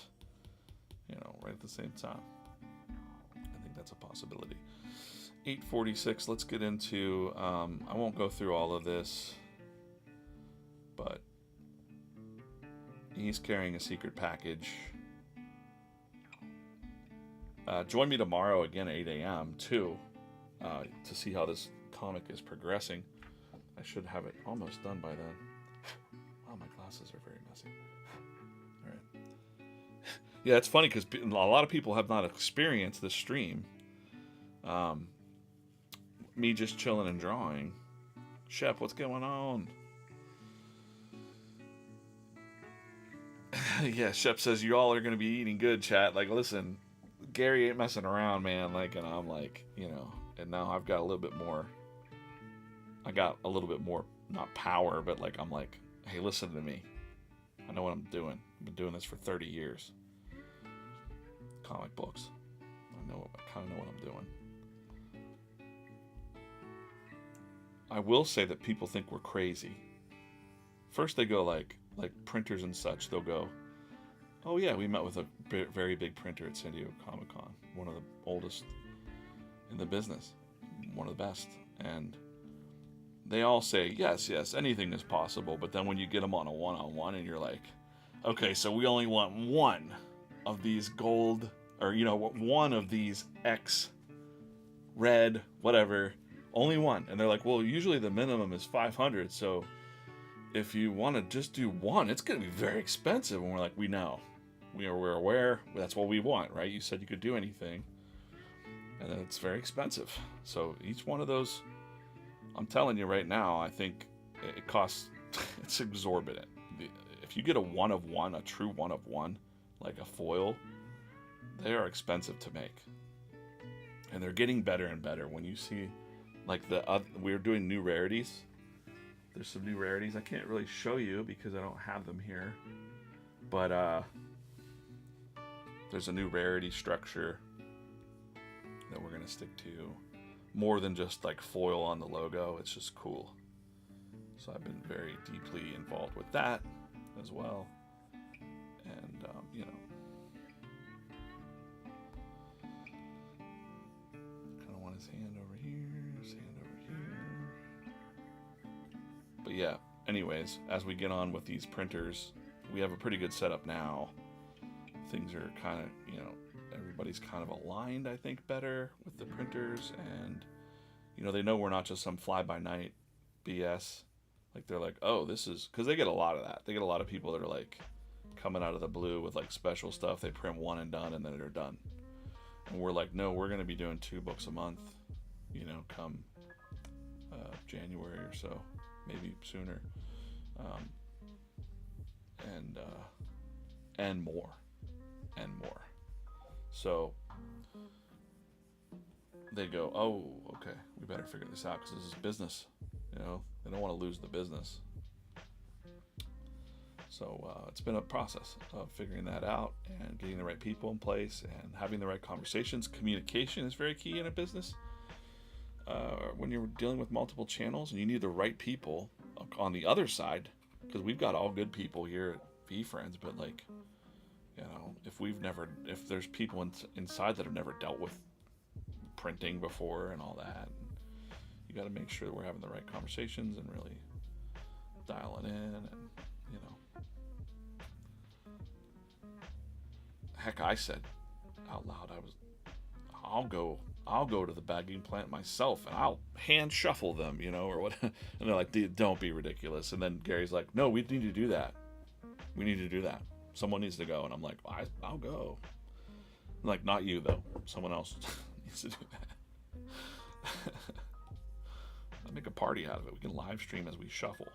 you know, right at the same time. I think that's a possibility. 846, let's get into, I won't go through all of this, but he's carrying a secret package. Join me tomorrow again at 8 a.m. too, to see how this comic is progressing. I should have it almost done by then. Oh, my glasses are very messy. All right. Yeah, it's funny because a lot of people have not experienced this stream. Me just chilling and drawing. Shep, what's going on? Yeah, Shep says you all are going to be eating good, chat. Like, listen, Gary ain't messing around, man. Like, and I'm like, you know, and now I've got a little bit more. I got a little bit more, not power, but like, I'm like, hey, listen to me. I know what I'm doing. I've been doing this for 30 years. Comic books. I kind of know what I'm doing. I will say that people think we're crazy. First they go like printers and such, they'll go, oh yeah, we met with a very big printer at San Diego Comic-Con, one of the oldest in the business, one of the best, and they all say, yes, anything is possible, but then when you get them on a one-on-one and you're like, okay, so we only want one of these gold, or, you know, one of these X, red, whatever, only one. And they're like, well, usually the minimum is 500, so if you want to just do one, it's going to be very expensive. And we're like, we know. We're aware. That's what we want, right? You said you could do anything. And then it's very expensive. So each one of those, I'm telling you right now, I think it costs, it's exorbitant. If you get a one of one, a true one of one, like a foil, they are expensive to make. And they're getting better and better. When you see, like, we're doing new rarities. There's some new rarities. I can't really show you because I don't have them here. But there's a new rarity structure that we're going to stick to. More than just like foil on the logo. It's just cool. So I've been very deeply involved with that as well. And, you know, kind of want his hand over here, his hand over here. But yeah, anyways, as we get on with these printers, we have a pretty good setup now. Things are kind of, you know, everybody's kind of aligned, I think, better with the printers, and you know, they know we're not just some fly-by-night BS. Like, they're like, oh, this is, because they get a lot of that. They get a lot of people that are like coming out of the blue with like special stuff. They print one and done, and then they're done. And we're like, no, we're going to be doing 2 books a month, you know, come January or so, maybe sooner, and more. So they go, oh, okay, we better figure this out because this is business. You know, they don't want to lose the business. So it's been a process of figuring that out and getting the right people in place and having the right conversations. Communication is very key in a business. When you're dealing with multiple channels, and you need the right people on the other side, because we've got all good people here at VeeFriends, but like, you know, if there's people inside that have never dealt with printing before and all that, you got to make sure that we're having the right conversations and really dialing in, and you know, heck, I said out loud, I'll go to the bagging plant myself and I'll hand shuffle them, you know, or what. And they're like, don't be ridiculous. And then Gary's like, no, we need to do that. Someone needs to go. And I'm like, I'll go. I'm like, not you though. Someone else needs to do that. I'll make a party out of it. We can live stream as we shuffle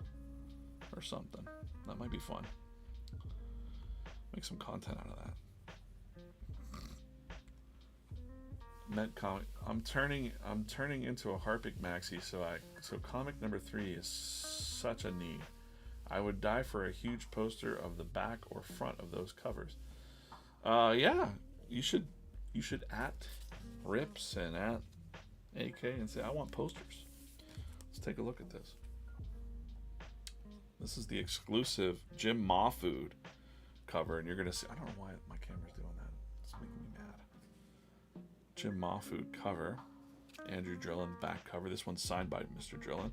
or something. That might be fun. Make some content out of that. Met comic. I'm turning into a Harpic maxi. So comic number 3 is such a need. I would die for a huge poster of the back or front of those covers. Yeah, you should at Rips and at AK and say I want posters. Let's take a look at this. This is the exclusive Jim Mahfood cover, and you're gonna see. I don't know why my camera's doing that. It's making me mad. Jim Mahfood cover. Andrew Drillin back cover. This one's signed by Mr. Drillin.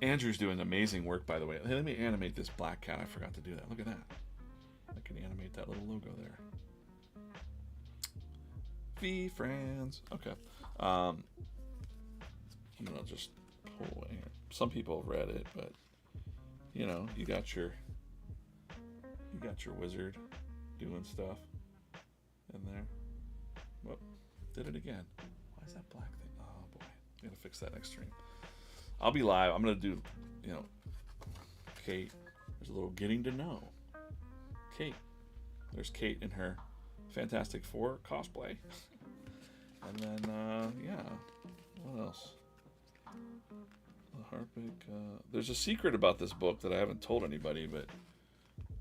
Andrew's doing amazing work, by the way. Hey, let me animate this black cat. I forgot to do that. Look at that. I can animate that little logo there. VeeFriends. Okay. I'm gonna just pull away. Some people have read it, but you know, you got your wizard doing stuff in there. Whoop, did it again. Why is that black thing? Oh boy, I gotta fix that next stream. I'll be live. I'm gonna do, you know, Kate. There's a little getting to know Kate. There's Kate in her Fantastic Four cosplay. And then, yeah, what else? The Harpic. There's a secret about this book that I haven't told anybody, but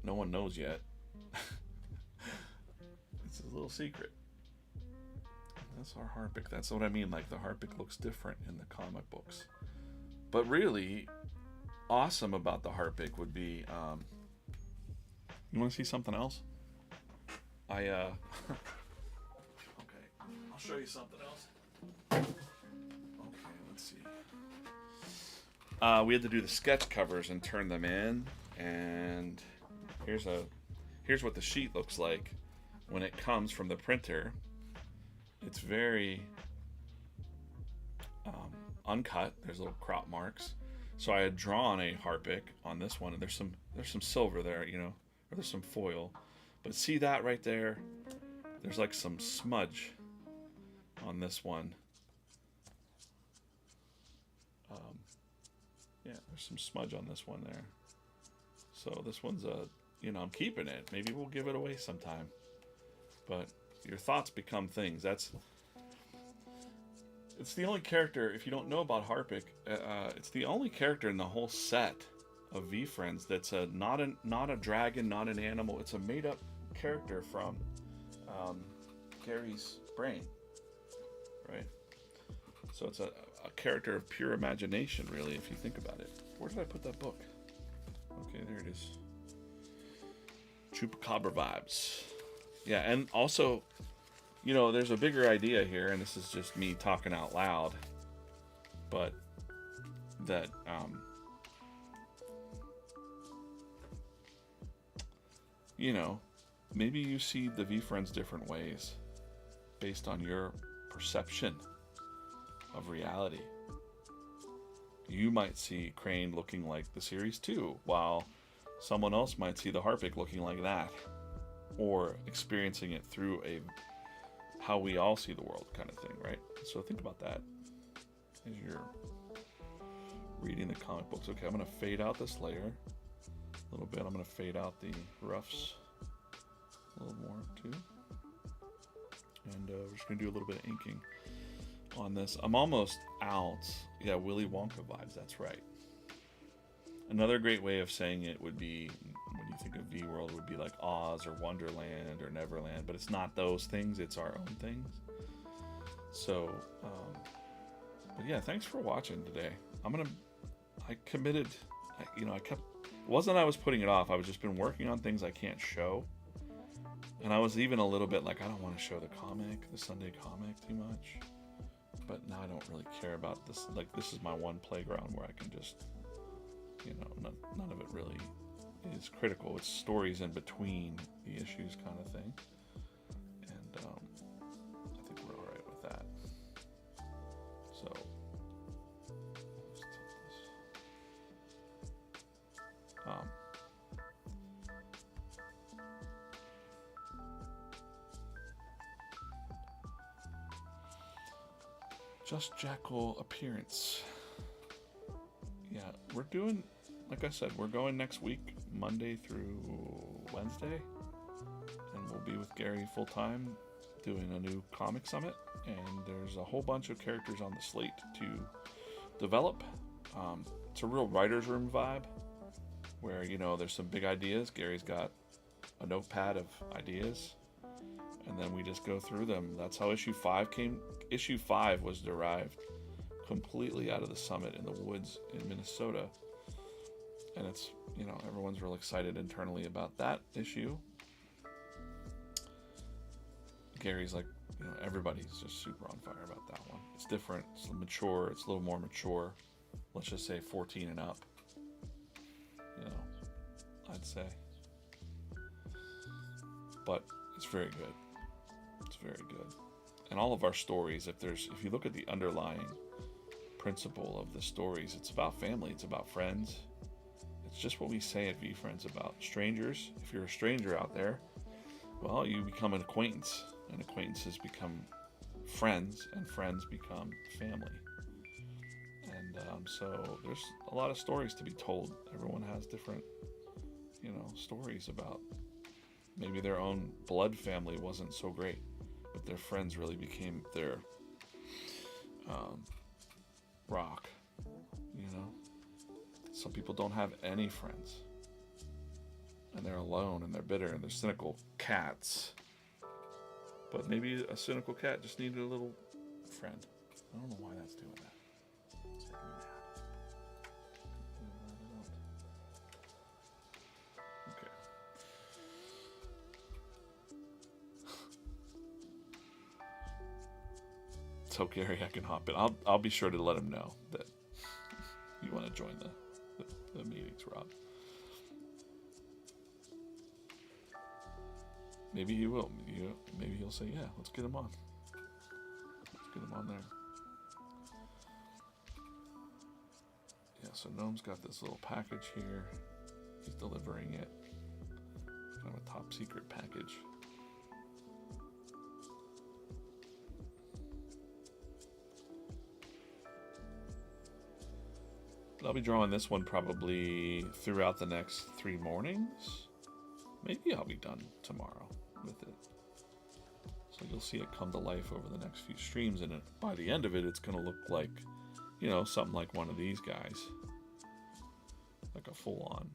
no one knows yet. It's a little secret. That's our Harpic. That's what I mean. Like, the Harpic looks different in the comic books. But really, awesome about the Harpic would be, you want to see something else? Okay, I'll show you something else. Okay, let's see. We had to do the sketch covers and turn them in, and here's what the sheet looks like when it comes from the printer. It's very uncut. There's little crop marks. So I had drawn a Harpic on this one, and there's some silver there, you know, or there's some foil. But see that right there? There's like some smudge on this one. Yeah, there's some smudge on this one there. So this one's you know, I'm keeping it. Maybe we'll give it away sometime. But your thoughts become things. It's the only character, if you don't know about Harpic, it's the only character in the whole set of VeeFriends that's not a dragon, not an animal. It's a made-up character from Gary's brain, right? So it's a character of pure imagination, really, if you think about it. Where did I put that book? Okay, there it is. Chupacabra vibes. Yeah, and also, you know, there's a bigger idea here, and this is just me talking out loud, but that you know, maybe you see the VeeFriends different ways based on your perception of reality. You might see Crane looking like the series 2, while someone else might see the Harpic looking like that, or experiencing it through a how we all see the world kind of thing, right? So think about that as you're reading the comic books. Okay, I'm going to fade out this layer a little bit. I'm going to fade out the roughs a little more too. And we're just going to do a little bit of inking on this. I'm almost out. Yeah, Willy Wonka vibes, that's right. Another great way of saying it would be, when you think of V-World, would be like Oz or Wonderland or Neverland, but it's not those things, it's our own things. So, but yeah, thanks for watching today. I committed, it wasn't I was putting it off, I was just been working on things I can't show. And I was even a little bit like, I don't want to show the Sunday comic too much. But now I don't really care about this. Like, this is my one playground where I can just, none of it really is critical. It's stories in between the issues kind of thing. And I think we're all right with that. So, let's take this. Just Jackal appearance. Yeah, we're doing, like I said, we're going next week, Monday through Wednesday, and we'll be with Gary full time doing a new comic summit, and there's a whole bunch of characters on the slate to develop. It's a real writer's room vibe where, there's some big ideas. Gary's got a notepad of ideas, and then we just go through them. That's how issue 5 came. Issue 5 was derived completely out of the summit in the woods in Minnesota, and it's, everyone's real excited internally about that issue. Gary's like, everybody's just super on fire about that one. It's different, it's mature, it's a little more mature. Let's just say 14 and up, I'd say. But it's very good. It's very good. And all of our stories, if you look at the underlying principle of the stories, it's about family, it's about friends. It's just what we say at VeeFriends about strangers. If you're a stranger out there, well, you become an acquaintance, and acquaintances become friends, and friends become family. And so there's a lot of stories to be told. Everyone has different, stories about maybe their own blood family wasn't so great, but their friends really became their rock. Some people don't have any friends, and they're alone, and they're bitter, and they're cynical cats. But maybe a cynical cat just needed a little friend. I don't know why that's doing that. It's making me mad. Okay. So Gary, I can hop in. I'll be sure to let him know that you want to join the meetings, Rob. Maybe he will. Maybe he'll say, yeah, let's get him on. Let's get him on there. Yeah, so Gnome's got this little package here. He's delivering it. Kind of a top secret package. I'll be drawing this one probably throughout the next 3 mornings. Maybe I'll be done tomorrow with it. So you'll see it come to life over the next few streams, and by the end of it, it's going to look like, something like one of these guys. Like a full-on,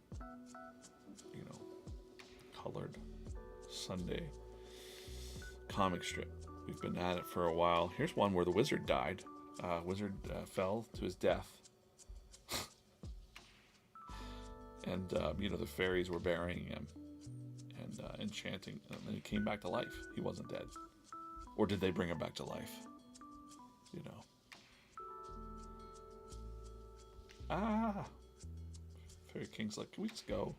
colored Sunday comic strip. We've been at it for a while. Here's one where the wizard died. Wizard fell to his death. And, the fairies were burying him and enchanting, and then he came back to life. He wasn't dead. Or did they bring him back to life? Fairy King's like, can we just go?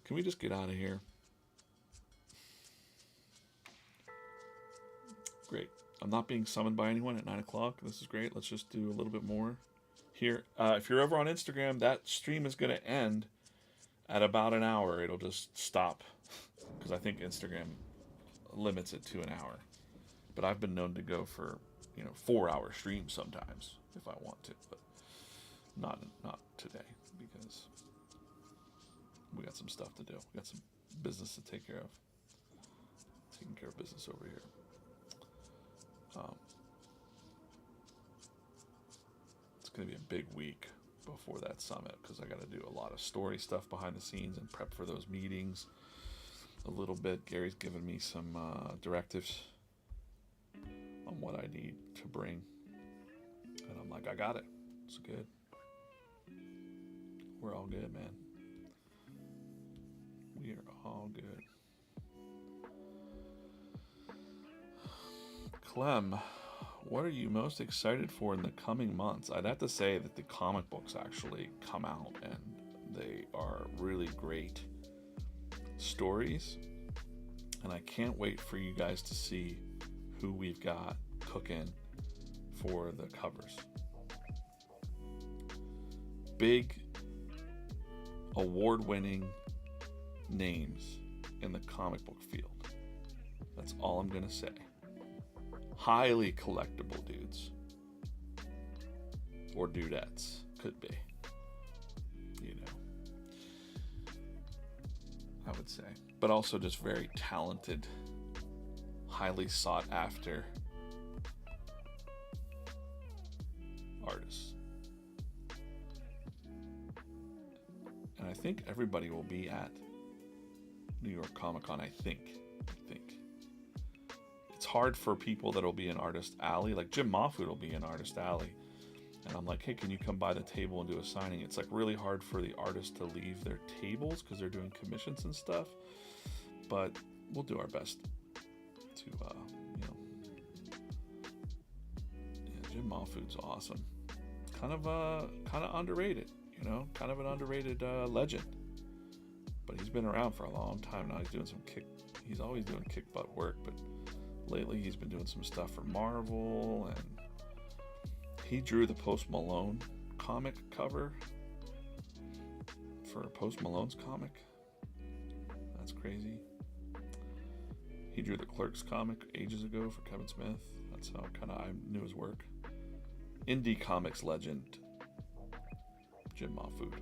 Can we just get out of here? Great. I'm not being summoned by anyone at 9 o'clock. This is great. Let's just do a little bit more here. If you're over on Instagram, that stream is going to end at about an hour. It'll just stop because I think Instagram limits it to an hour. But I've been known to go for 4-hour streams sometimes if I want to, but not today because we got some stuff to do. We got some business to take care of. Taking care of business over here. It's going to be a big week before that summit because I got to do a lot of story stuff behind the scenes and prep for those meetings a little bit. Gary's given me some directives on what I need to bring, and I'm like, I got it. It's good. We're all good, man. We are all good. Clem, what are you most excited for in the coming months? I'd have to say that the comic books actually come out, and they are really great stories. And I can't wait for you guys to see who we've got cooking for the covers. Big, award-winning names in the comic book field. That's all I'm going to say. Highly collectible dudes. Or dudettes. Could be. I would say. But also just very talented, highly sought after artists. And I think everybody will be at New York Comic Con, I think. It's hard for people that'll be in Artist Alley. Like Jim Mahfood will be in Artist Alley. And I'm like, hey, can you come by the table and do a signing? It's like really hard for the artists to leave their tables because they're doing commissions and stuff. But we'll do our best to, yeah, Jim Mahfood's awesome. Kind of underrated, kind of an underrated legend. But he's been around for a long time now. He's always doing kick butt work, but lately he's been doing some stuff for Marvel, and he drew the Post Malone comic cover for Post Malone's comic. That's crazy. He drew the Clerks comic ages ago for Kevin Smith. That's how I knew his work. Indie comics legend Jim Mahfood.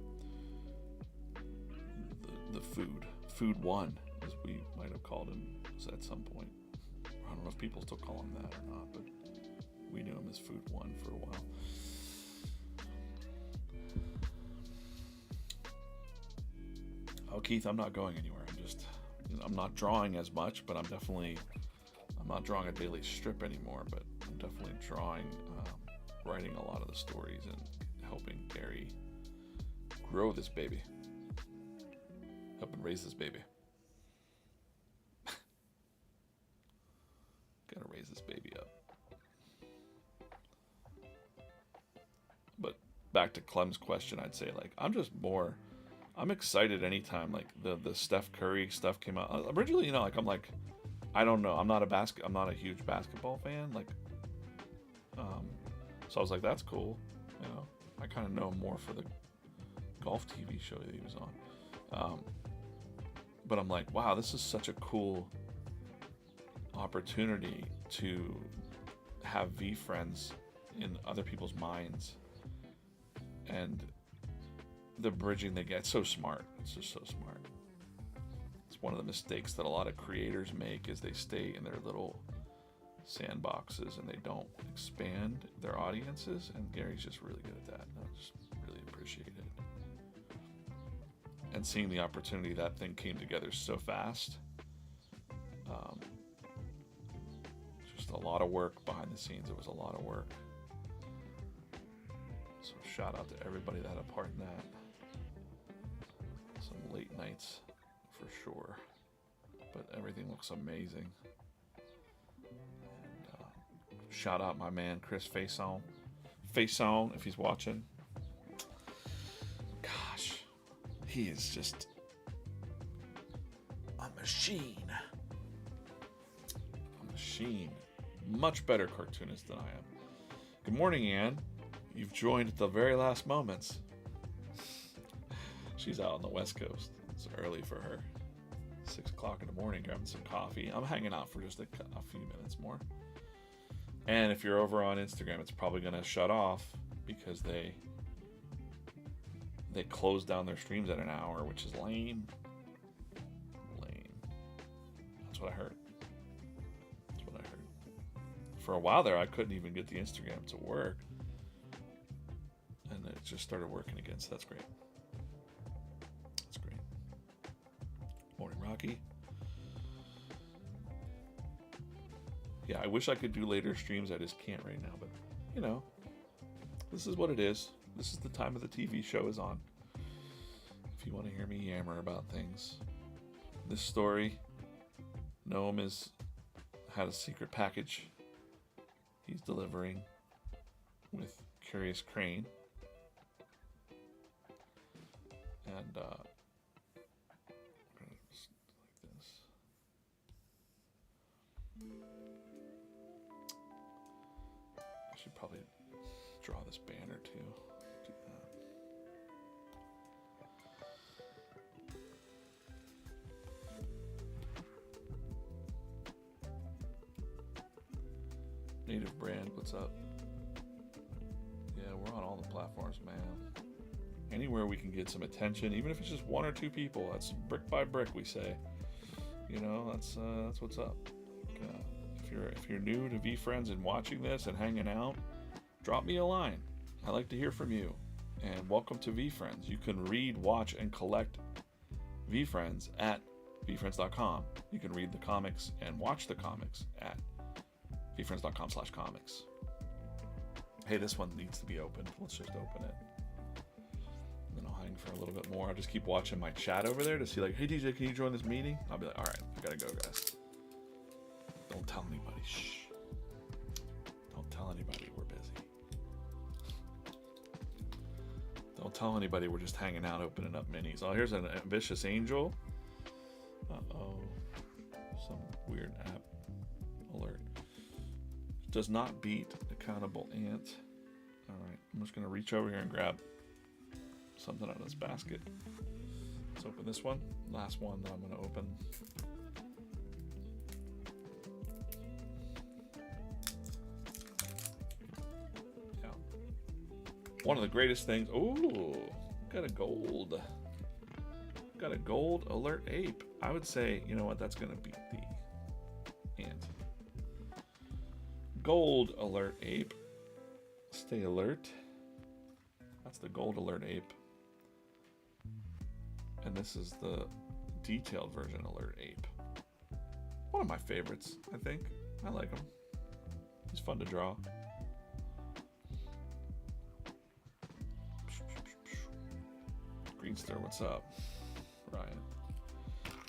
The Food One, as we might have called him at some point. I don't know if people still call him that or not, but we knew him as Food One for a while. Oh, Keith, I'm not going anywhere. I'm not drawing as much, but I'm not drawing a daily strip anymore, but I'm definitely drawing, writing a lot of the stories and helping Gary grow this baby. Helping raise this baby. Gotta raise this baby up. But back to Clem's question, I'd say I'm excited anytime like the Steph Curry stuff came out. Originally, I don't know. I'm not a huge basketball fan. So I was like, that's cool. I kind of know him more for the golf TV show that he was on. But I'm like, wow, this is such a cool opportunity to have VeeFriends in other people's minds, and the bridging they get. It's so smart. It's just so smart. It's one of the mistakes that a lot of creators make is they stay in their little sandboxes and they don't expand their audiences, and Gary's just really good at that. I just really appreciate it. And seeing the opportunity, that thing came together so fast. Just a lot of work behind the scenes. It was a lot of work. So shout out to everybody that had a part in that. Some late nights for sure. But everything looks amazing. And shout out my man Chris Faison. Faison, if he's watching. Gosh, he is just a machine. A machine. Much better cartoonist than I am. Good morning, Ann. You've joined at the very last moments. She's out on the West Coast. It's early for her. 6 o'clock in the morning, grabbing some coffee. I'm hanging out for just a few minutes more. And if you're over on Instagram, it's probably going to shut off because they close down their streams at an hour, which is lame. That's what I heard. For a while there, I couldn't even get the Instagram to work. And it just started working again, so that's great. Morning, Rocky. Yeah, I wish I could do later streams. I just can't right now, but this is what it is. This is the time of the TV show is on. If you want to hear me yammer about things. This story, Noam had a secret package he's delivering with Curious Crane. And just like this. I should probably draw this banner too. Do that. Native Brand, what's up? Yeah, we're on all the platforms, man. Anywhere we can get some attention, even if it's just 1 or 2 people, that's brick by brick, we say. That's what's up. if you're new to VeeFriends and watching this and hanging out, drop me a line. I like to hear from you. And welcome to VeeFriends. You can read, watch, and collect VeeFriends at VeeFriends.com. You can read the comics and watch the comics at VeeFriends.com/comics. Hey, this one needs to be opened. Let's just open it. And then I'll hang for a little bit more. I'll just keep watching my chat over there to see like, hey DJ, can you join this meeting? I'll be like, all right, I gotta go, guys. Don't tell anybody. Shh. Don't tell anybody we're busy. Don't tell anybody we're just hanging out, opening up minis. Oh, here's an ambitious angel. Uh-oh. Some weird app alert. Does not beat accountable ant. All right, I'm just gonna reach over here and grab something out of this basket. Let's open this one. Last one that I'm gonna open. Yeah. One of the greatest things. Ooh, got a gold. Got a gold alert ape. I would say, you know what, that's gonna beat the ant. Gold alert ape. Stay alert. That's the gold alert ape. And this is the detailed version alert ape. One of my favorites, I think. I like him. He's fun to draw. Greenster, what's up? Ryan.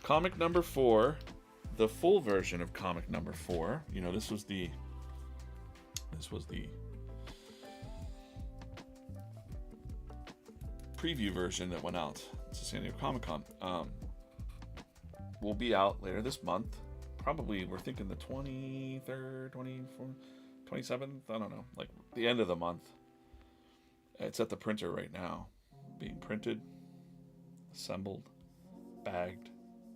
Comic number 4. The full version of comic number 4. You know, this was the preview version that went out to San Diego Comic-Con. Will be out later this month. Probably, we're thinking the 23rd, 24th, 27th. I don't know. Like the end of the month. It's at the printer right now. Being printed, assembled, bagged,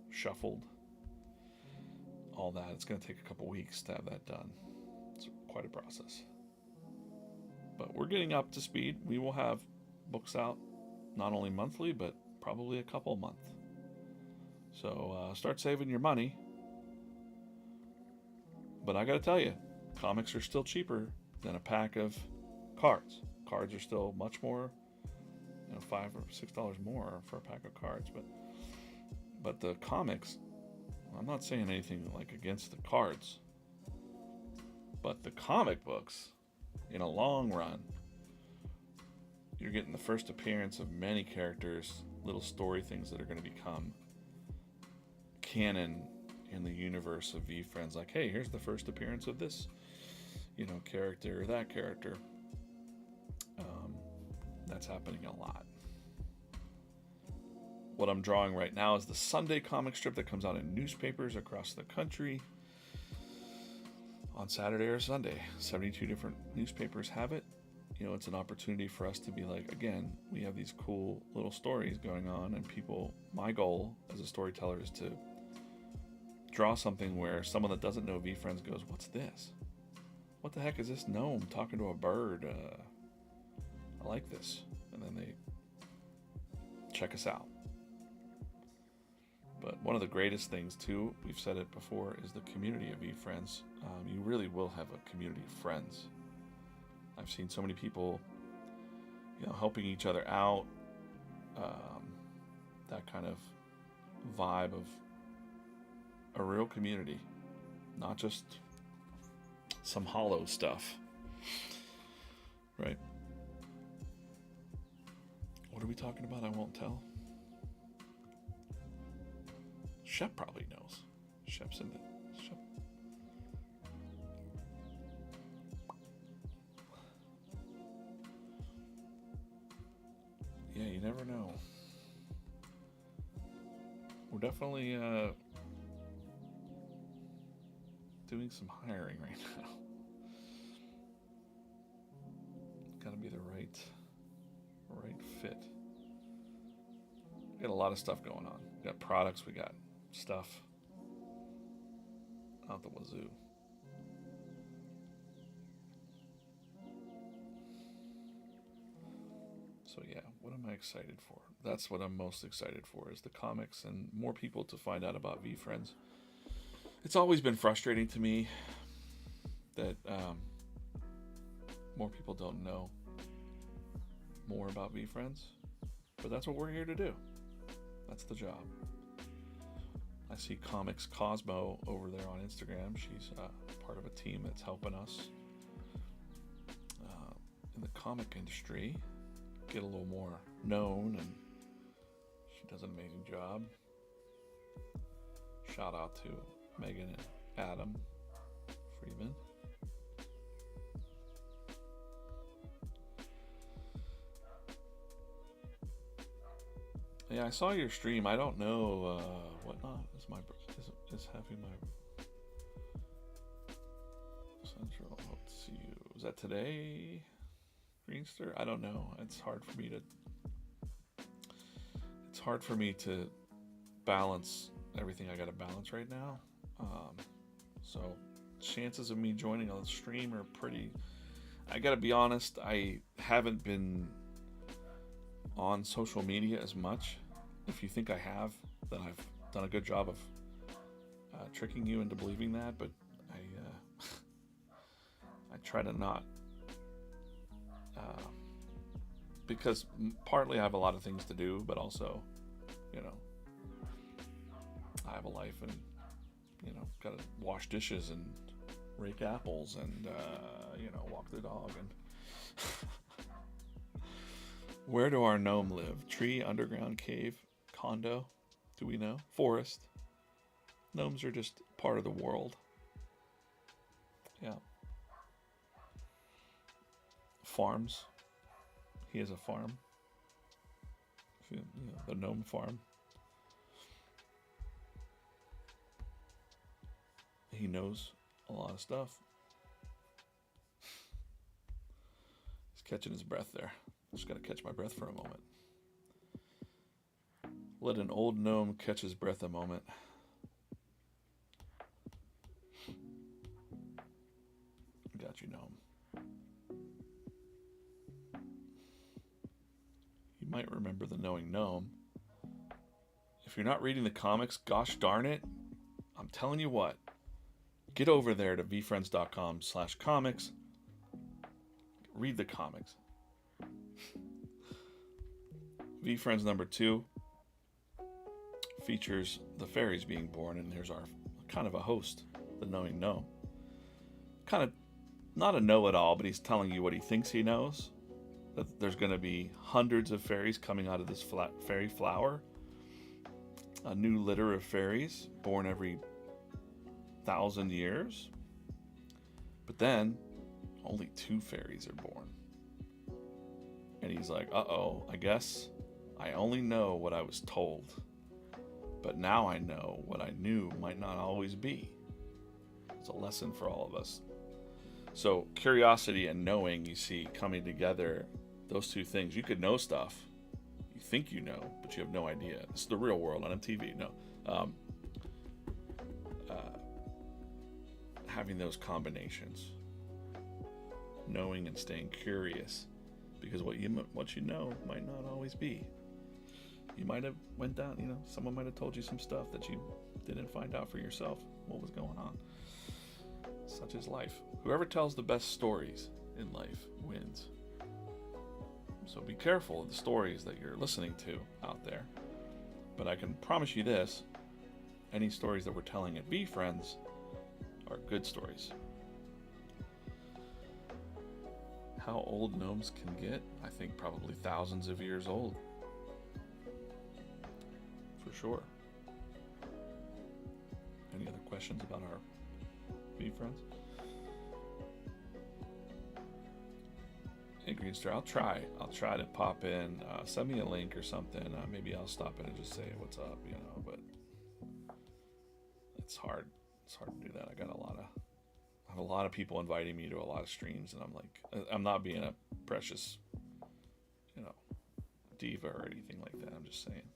shuffled. All that. It's going to take a couple weeks to have that done. It's quite a process. But we're getting up to speed. We will have books out not only monthly, but probably a couple a month. So start saving your money. But I got to tell you, comics are still cheaper than a pack of cards. Cards are still much more, $5 or $6 more for a pack of cards. But the comics, I'm not saying anything like against the cards, but the comic books, in a long run, you're getting the first appearance of many characters, little story things that are going to become canon in the universe of VeeFriends. Like, hey, here's the first appearance of this, character or that character. That's happening a lot. What I'm drawing right now is the Sunday comic strip that comes out in newspapers across the country on Saturday or Sunday. 72 different newspapers have it. It's an opportunity for us to be like, again, we have these cool little stories going on, and people, my goal as a storyteller is to draw something where someone that doesn't know VeeFriends goes, what's this? What the heck is this gnome talking to a bird? I like this. And then they check us out. But one of the greatest things, too, we've said it before, is the community of VeeFriends. You really will have a community of friends. I've seen so many people, helping each other out. That kind of vibe of a real community, not just some hollow stuff, right? What are we talking about? I won't tell. Shep probably knows. Shep's in the Shep. Yeah, you never know. We're definitely doing some hiring right now. Gotta be the right fit. We got a lot of stuff going on. We got products, we got stuff out the wazoo. So yeah, what am I excited for? That's what I'm most excited for, is the comics and more people to find out about VeeFriends. It's always been frustrating to me more people don't know more about VeeFriends, but that's what we're here to do. That's the job. I see Comics Cosmo over there on Instagram. She's part of a team that's helping us in the comic industry get a little more known, and she does an amazing job. Shout out to Megan and Adam Freeman. Yeah, I saw your stream. I don't know whatnot is having my central. Let's see. Was that today, Greenster? I don't know. It's hard for me to balance everything I got to balance right now. So chances of me joining on the stream are pretty. I got to be honest. I haven't been on social media as much. If you think I have, then I've done a good job of tricking you into believing that, but I try to not, because partly I have a lot of things to do, but also, I have a life, and got to wash dishes and rake apples and walk the dog. And where do our gnome live? Tree, underground, cave, condo? Do we know? Forest? Gnomes are just part of the world. Yeah. Farms. He has a farm. The gnome farm. He knows a lot of stuff. He's catching his breath there. Just gotta catch my breath for a moment. Let an old gnome catch his breath a moment. Got you, gnome. You might remember the Knowing Gnome. If you're not reading the comics, gosh darn it, I'm telling you what. Get over there to VeeFriends.com/comics. Read the comics. VeeFriends number 2 features the fairies being born, and there's our kind of a host, the Knowing Gnome. Kind of not a know-it-all, but he's telling you what he thinks he knows. That there's going to be hundreds of fairies coming out of this fairy flower. A new litter of fairies born every 1,000 years. But then only 2 fairies are born. And he's like, uh-oh, I guess I only know what I was told. But now I know what I knew might not always be. It's a lesson for all of us. So curiosity and knowing, you see, coming together, those two things. You could know stuff. You think you know, but you have no idea. This is the real world on MTV. No. Having those combinations. Knowing and staying curious. Because what you know might not always be. You might have went down, someone might have told you some stuff that you didn't find out for yourself what was going on. Such is life. Whoever tells the best stories in life wins. So be careful of the stories that you're listening to out there. But I can promise you this, any stories that we're telling at VeeFriends are good stories. How old gnomes can get? I think probably thousands of years old. For sure. Any other questions about our VeeFriends? Hey Greenster, I'll try to pop in. Send me a link or something. Maybe I'll stop in and just say what's up, but it's hard. It's hard to do that. I have a lot of people inviting me to a lot of streams, and I'm like, I'm not being a precious, diva or anything like that. I'm just saying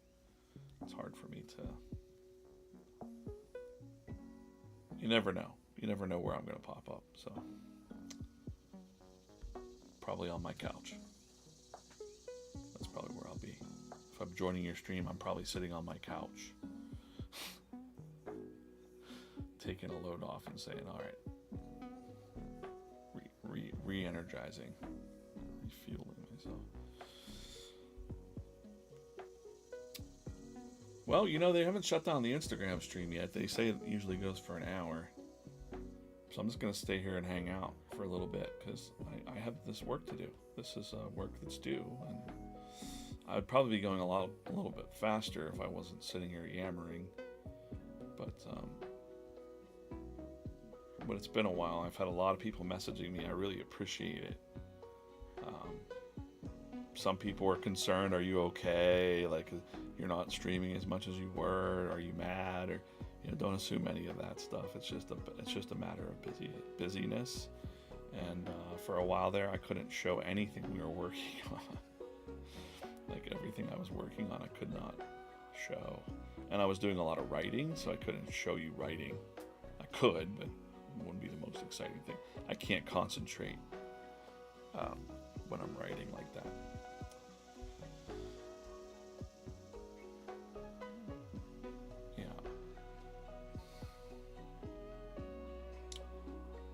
it's hard for me to. You never know. You never know where I'm going to pop up. So probably on my couch. That's probably where I'll be. If I'm joining your stream, I'm probably sitting on my couch, taking a load off and saying, all right, re-energizing, refueling myself. Well, they haven't shut down the Instagram stream yet. They say it usually goes for an hour. So I'm just going to stay here and hang out for a little bit because I have this work to do. This is work that's due. And I would probably be going a little bit faster if I wasn't sitting here yammering. But it's been a while. I've had a lot of people messaging me. I really appreciate it. Some people are concerned. Are you okay? Like, you're not streaming as much as you were. Are you mad? Or don't assume any of that stuff. It's just a matter of busyness. And for a while there, I couldn't show anything we were working on. Like, everything I was working on, I could not show. And I was doing a lot of writing, so I couldn't show you writing. I could, but it wouldn't be the most exciting thing. I can't concentrate when I'm writing like that.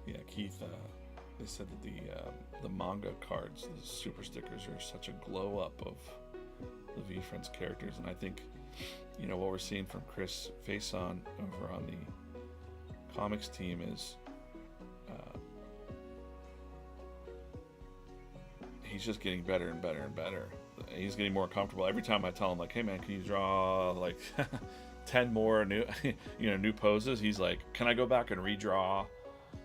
Yeah, Keith, they said that the manga cards, the super stickers, are such a glow up of the VeeFriends characters, and I think what we're seeing from Chris Faison over on the comics team is he's just getting better and better and better. He's getting more comfortable every time I tell him, like, hey man, can you draw like 10 more new new poses? He's like, can I go back and redraw?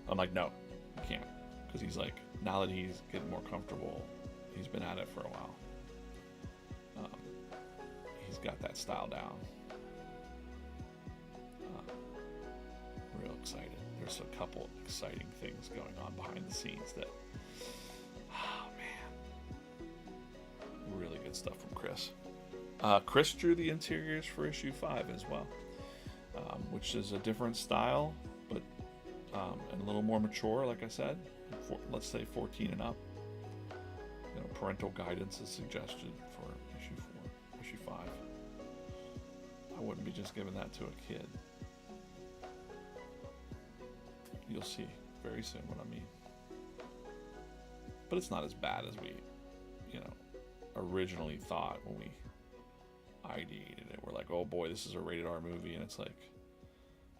I'm like, no, you can't, because he's like, now that he's getting more comfortable, he's been at it for a while. He's got that style down. Real excited. There's a couple exciting things going on behind the scenes that, oh man, really good stuff from Chris. Chris drew the interiors for issue 5 as well, which is a different style, but and a little more mature, like I said. Let's say 14 and up. Parental guidance is suggested for issue 4, issue 5. I wouldn't be just giving that to a kid. You'll see very soon what I mean. But it's not as bad as we, originally thought when we ideated it. We're like, oh boy, this is a rated R movie, and it's like,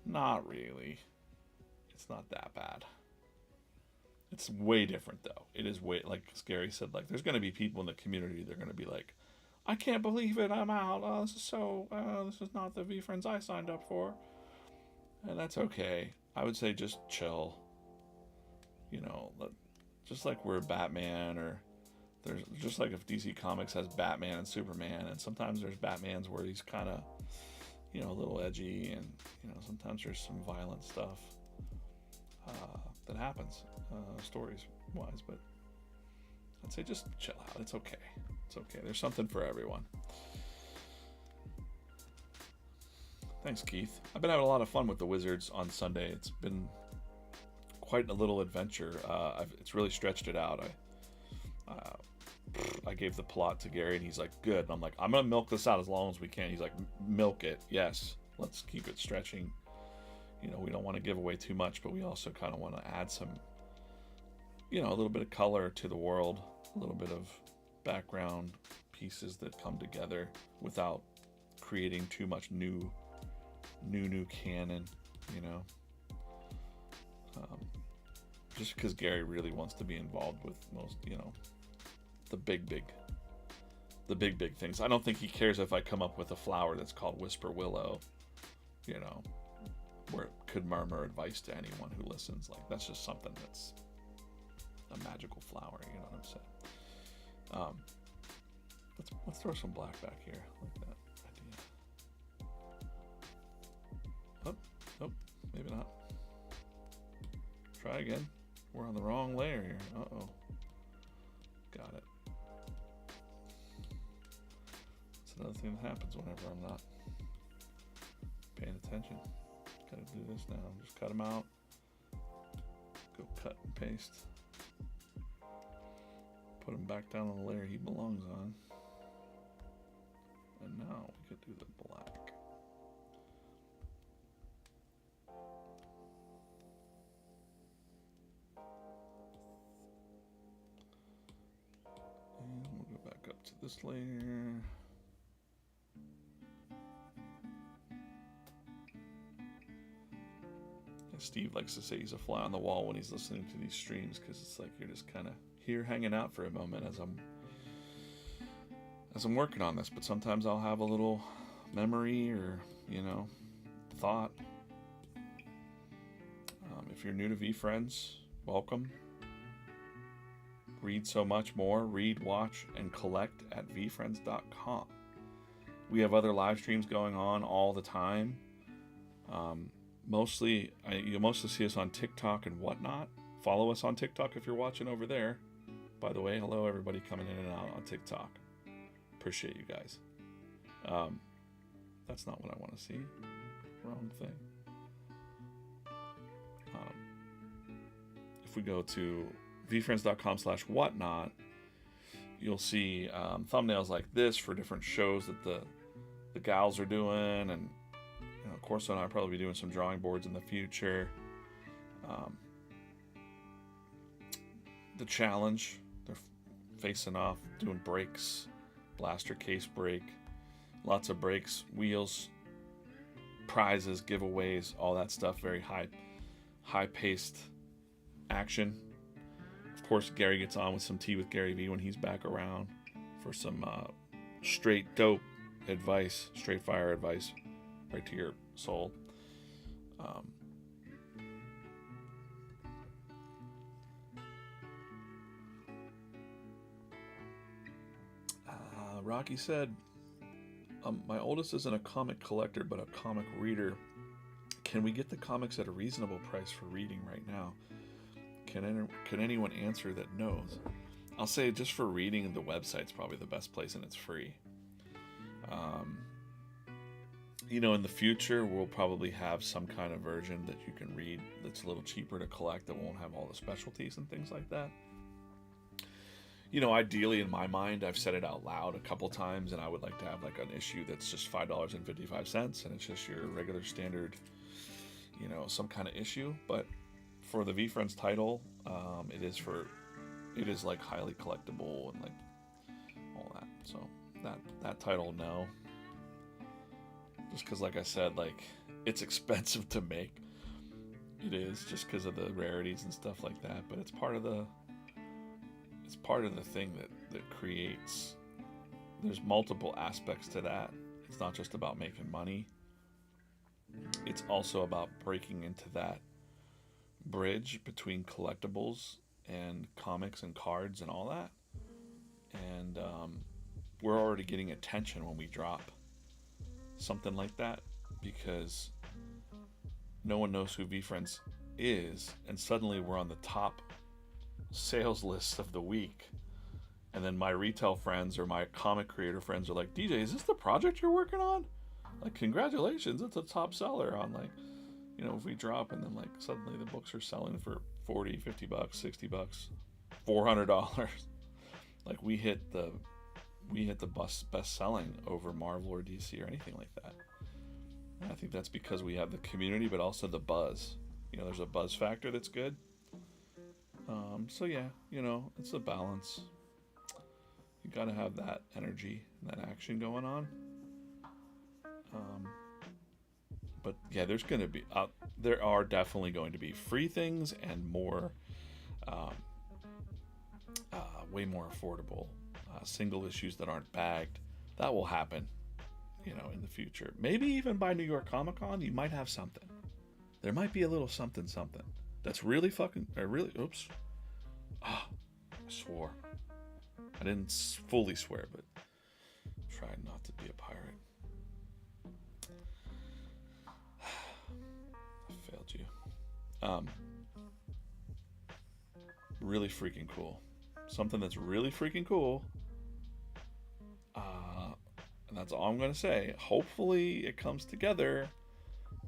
not really. It's not that bad. It's way different though. It is way, like Scary said, like, there's going to be people in the community that are going to be like, I can't believe it, I'm out. Oh, this is not the VeeFriends I signed up for. And that's okay. I would say just chill. Just like we're Batman, or there's just like if DC Comics has Batman and Superman, and sometimes there's Batmans where he's kind of, a little edgy, and sometimes there's some violent stuff that happens, stories wise. But I'd say just chill out. It's okay. It's okay. There's something for everyone. Thanks, Keith. I've been having a lot of fun with the Wizards on Sunday. It's been quite a little adventure. It's really stretched it out. I gave the plot to Gary, and he's like, good. And I'm like, I'm going to milk this out as long as we can. He's like, milk it. Yes. Let's keep it stretching. We don't want to give away too much, but we also kind of want to add some, a little bit of color to the world, a little bit of background pieces that come together without creating too much new canon, just because Gary really wants to be involved with most, the big things. I don't think he cares if I come up with a flower that's called Whisper Willow, where it could murmur advice to anyone who listens. Like, that's just something that's a magical flower, you know what I'm saying? Let's throw some black back here, like that idea. Oh, maybe not. Try again. We're on the wrong layer here. Uh-oh. Got it. That's another thing that happens whenever I'm not paying attention. Gotta do this now. Just cut them out. Go cut and paste. Put him back down on the layer he belongs on. And now we could do the black. to this later. Steve likes to say he's a fly on the wall when he's listening to these streams, because it's like you're just kind of here hanging out for a moment as I'm working on this. But sometimes I'll have a little memory or, thought. If you're new to VeeFriends, welcome. Read so much more. Read, watch, and collect at VeeFriends.com. We have other live streams going on all the time. You'll mostly see us on TikTok and whatnot. Follow us on TikTok if you're watching over there. By the way, hello everybody coming in and out on TikTok. Appreciate you guys. That's not what I want to see. Wrong thing. If we go to VeeFriends.com/whatnot, you'll see thumbnails like this for different shows that the gals are doing, and of course, I'll probably be doing some drawing boards in the future. The challenge, they're facing off, doing breaks, blaster case break, lots of breaks, wheels, prizes, giveaways, all that stuff. Very high-paced action. Of course, Gary gets on with some tea with Gary V when he's back around for some straight dope advice, straight fire advice, right to your soul. Rocky said, my oldest isn't a comic collector, but a comic reader. Can we get the comics at a reasonable price for reading right now? Can anyone answer that knows? I'll say just for reading, the website's probably the best place, and it's free. In the future, we'll probably have some kind of version that you can read that's a little cheaper to collect, that won't have all the specialties and things like that. Ideally, in my mind, I've said it out loud a couple times, and I would like to have like an issue that's just $5.55, and it's just your regular standard, some kind of issue. But for the VeeFriends title, it is like highly collectible and like all that. So that title, no. Just because, like I said, like it's expensive to make. It is, just because of the rarities and stuff like that. But it's part of the thing that creates. There's multiple aspects to that. It's not just about making money. It's also about breaking into that bridge between collectibles and comics and cards and all that. And we're already getting attention when we drop something like that, because no one knows who VeeFriends is, and suddenly we're on the top sales list of the week. And then my retail friends or my comic creator friends are like, DJ, is this the project you're working on? Like, congratulations, it's a top seller on, like, if we drop, and then like suddenly the books are selling for $40, $50, $60, $400. Like we hit the best selling over Marvel or DC or anything like that. And I think that's because we have the community, but also the buzz. There's a buzz factor that's good. So yeah, it's a balance. You gotta have that energy and that action going on. But yeah, there are definitely going to be free things and more, way more affordable single issues that aren't bagged. That will happen, in the future. Maybe even by New York Comic Con, you might have something. There might be a little something that's really oops. I swore. I didn't fully swear, but tried not to be a pirate. I failed you. Really freaking cool. Something that's really freaking cool. And that's all I'm going to say. Hopefully it comes together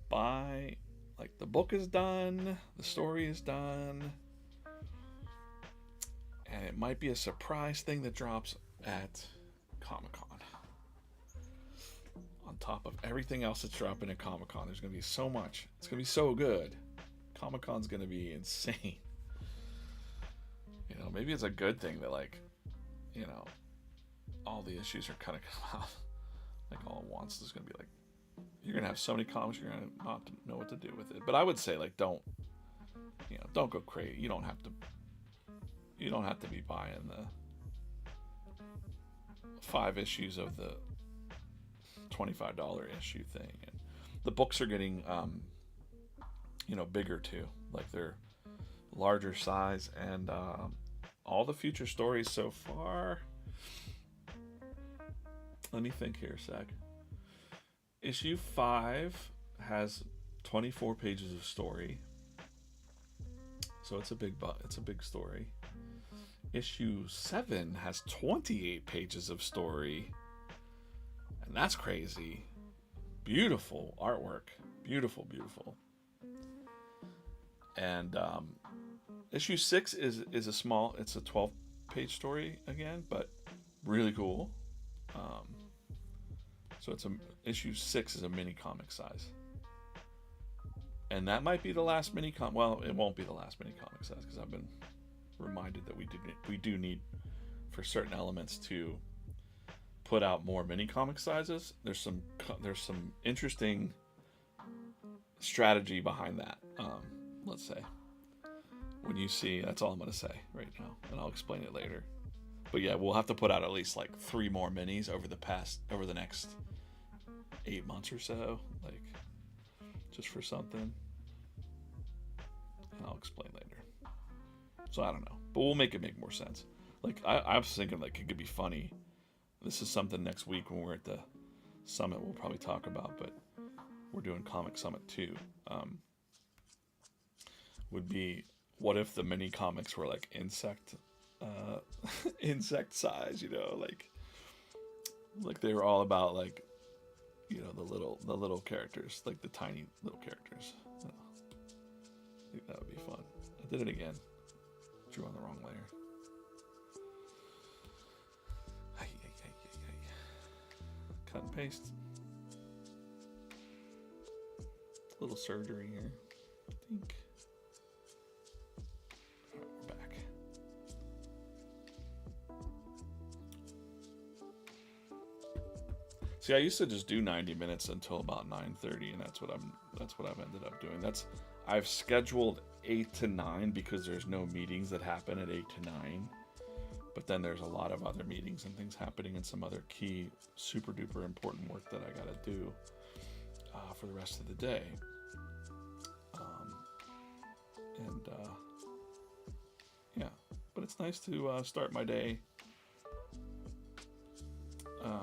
by, like, the book is done, the story is done, and it might be a surprise thing that drops at Comic-Con. On top of everything else that's dropping at Comic-Con, there's going to be so much. It's going to be so good. Comic-Con's going to be insane. Maybe it's a good thing that, like, all the issues are kind of come out like all at once. There's going to be like, you're going to have so many comics, you're going to not know what to do with it. But I would say, like, don't go crazy. You don't have to be buying the 5 issues of the $25 issue thing. And the books are getting bigger too, like they're larger size, and all the future stories so far, let me think here a sec. Issue 5 has 24 pages of story, so it's a big story. Issue 7 has 28 pages of story, and that's crazy. Beautiful artwork, beautiful. And issue 6 is it's a 12-page story again, but really cool. So issue 6 is a mini comic size, and that might be the last mini comic. Well, it won't be the last mini comic size, because I've been reminded that we do need, for certain elements, to put out more mini comic sizes. There's some interesting strategy behind that. Let's say, when you see, that's all I'm going to say right now, and I'll explain it later. But yeah, we'll have to put out at least like 3 more minis over the next 8 months or so, like, just for something. And I'll explain later. So I don't know, but we'll make it make more sense. Like, I was thinking, like, it could be funny. This is something next week when we're at the summit we'll probably talk about, but we're doing Comic Summit 2. Would be, what if the mini comics were like insect size, like they were all about, like, the little characters, like the tiny little characters. I think that would be fun. I did it again. Drew on the wrong layer. Cut and paste. Little surgery here, I think. Alright, we're back. See, I used to just do 90 minutes until about 9:30, and that's what I've ended up doing. I've scheduled 8 to 9 because there's no meetings that happen at 8 to 9. But then there's a lot of other meetings and things happening, and some other key, super duper important work that I gotta do for the rest of the day. Yeah, but it's nice to start my day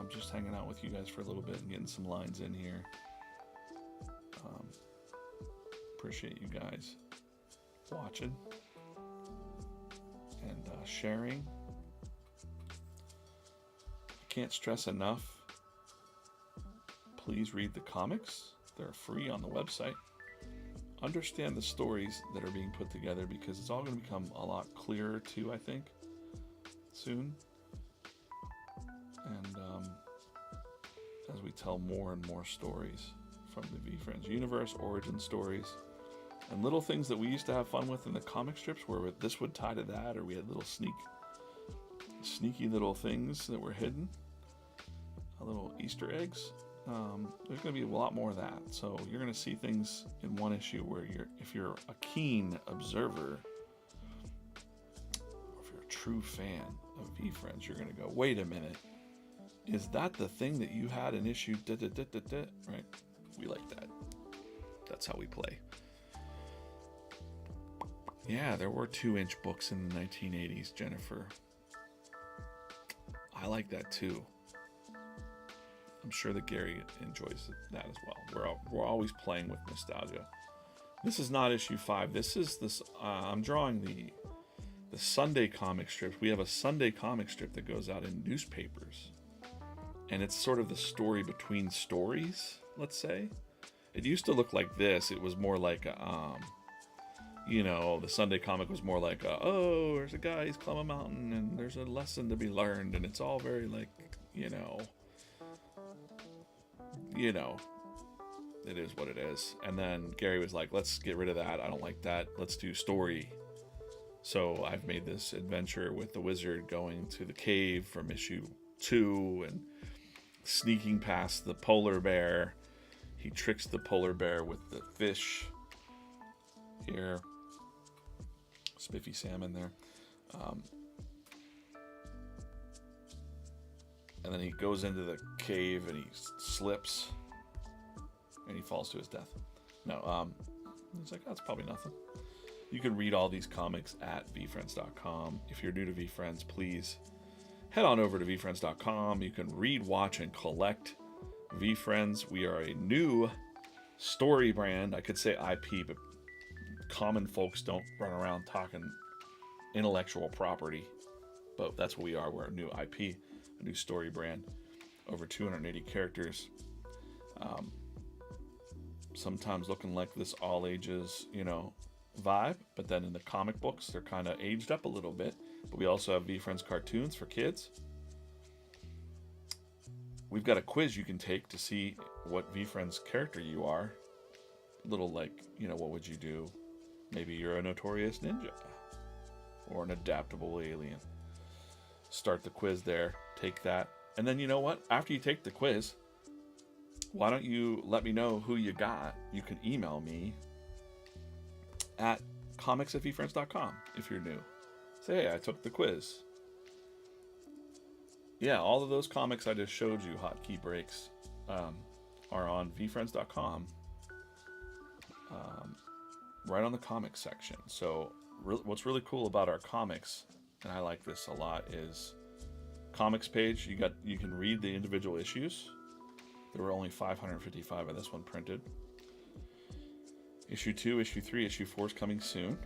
just hanging out with you guys for a little bit and getting some lines in here. Appreciate you guys watching and sharing. Can't stress enough, please read the comics. They're free on the website. Understand the stories that are being put together, because it's all going to become a lot clearer too, I think, soon. And as we tell more and more stories from the VeeFriends universe, origin stories, and little things that we used to have fun with in the comic strips, where this would tie to that, or we had little sneaky little things that were hidden, little Easter eggs. There's going to be a lot more of that. So you're going to see things in one issue where if you're a keen observer, or if you're a true fan of VeeFriends, you're going to go, wait a minute, is that the thing that you had in issue right? We like that. That's how we play. Yeah, there were 2-inch books in the 1980s, Jennifer. I like that too. I'm sure that Gary enjoys that as well. We're always playing with nostalgia. This is not issue 5. I'm drawing the Sunday comic strips. We have a Sunday comic strip that goes out in newspapers, and it's sort of the story between stories, let's say. It used to look like this. It was more like the Sunday comic was more like there's a guy, he's climbing a mountain, and there's a lesson to be learned, and it's all very like, it is what it is. And then Gary was like, let's get rid of that. I don't like that. Let's do story. So I've made this adventure with the wizard going to the cave from issue 2 and sneaking past the polar bear. He tricks the polar bear with the fish here. Spiffy salmon there. And then he goes into the cave and he slips and he falls to his death. No, he's like, that's probably nothing. You can read all these comics at VeeFriends.com. If you're new to VeeFriends, please head on over to VeeFriends.com. You can read, watch, and collect VeeFriends. We are a new story brand. I could say IP, but common folks don't run around talking intellectual property. But that's what we are. We're a new IP, a new story brand. Over 280 characters. Sometimes looking like this all ages, vibe, but then in the comic books they're kind of aged up a little bit. But we also have VeeFriends cartoons for kids. We've got a quiz you can take to see what VeeFriends character you are. Little like, what would you do? Maybe you're a notorious ninja or an adaptable alien. Start the quiz there, take that, and then you know what? After you take the quiz, why don't you let me know who you got? You can email me at comics@VeeFriends.com if you're new. Say, hey, I took the quiz. Yeah, all of those comics I just showed you, hotkey breaks, are on VeeFriends.com, right on the comics section. So what's really cool about our comics, and I like this a lot, is comics page. You can read the individual issues. There were only 555 of this one printed. Issue 2, Issue 3, Issue 4 is coming soon.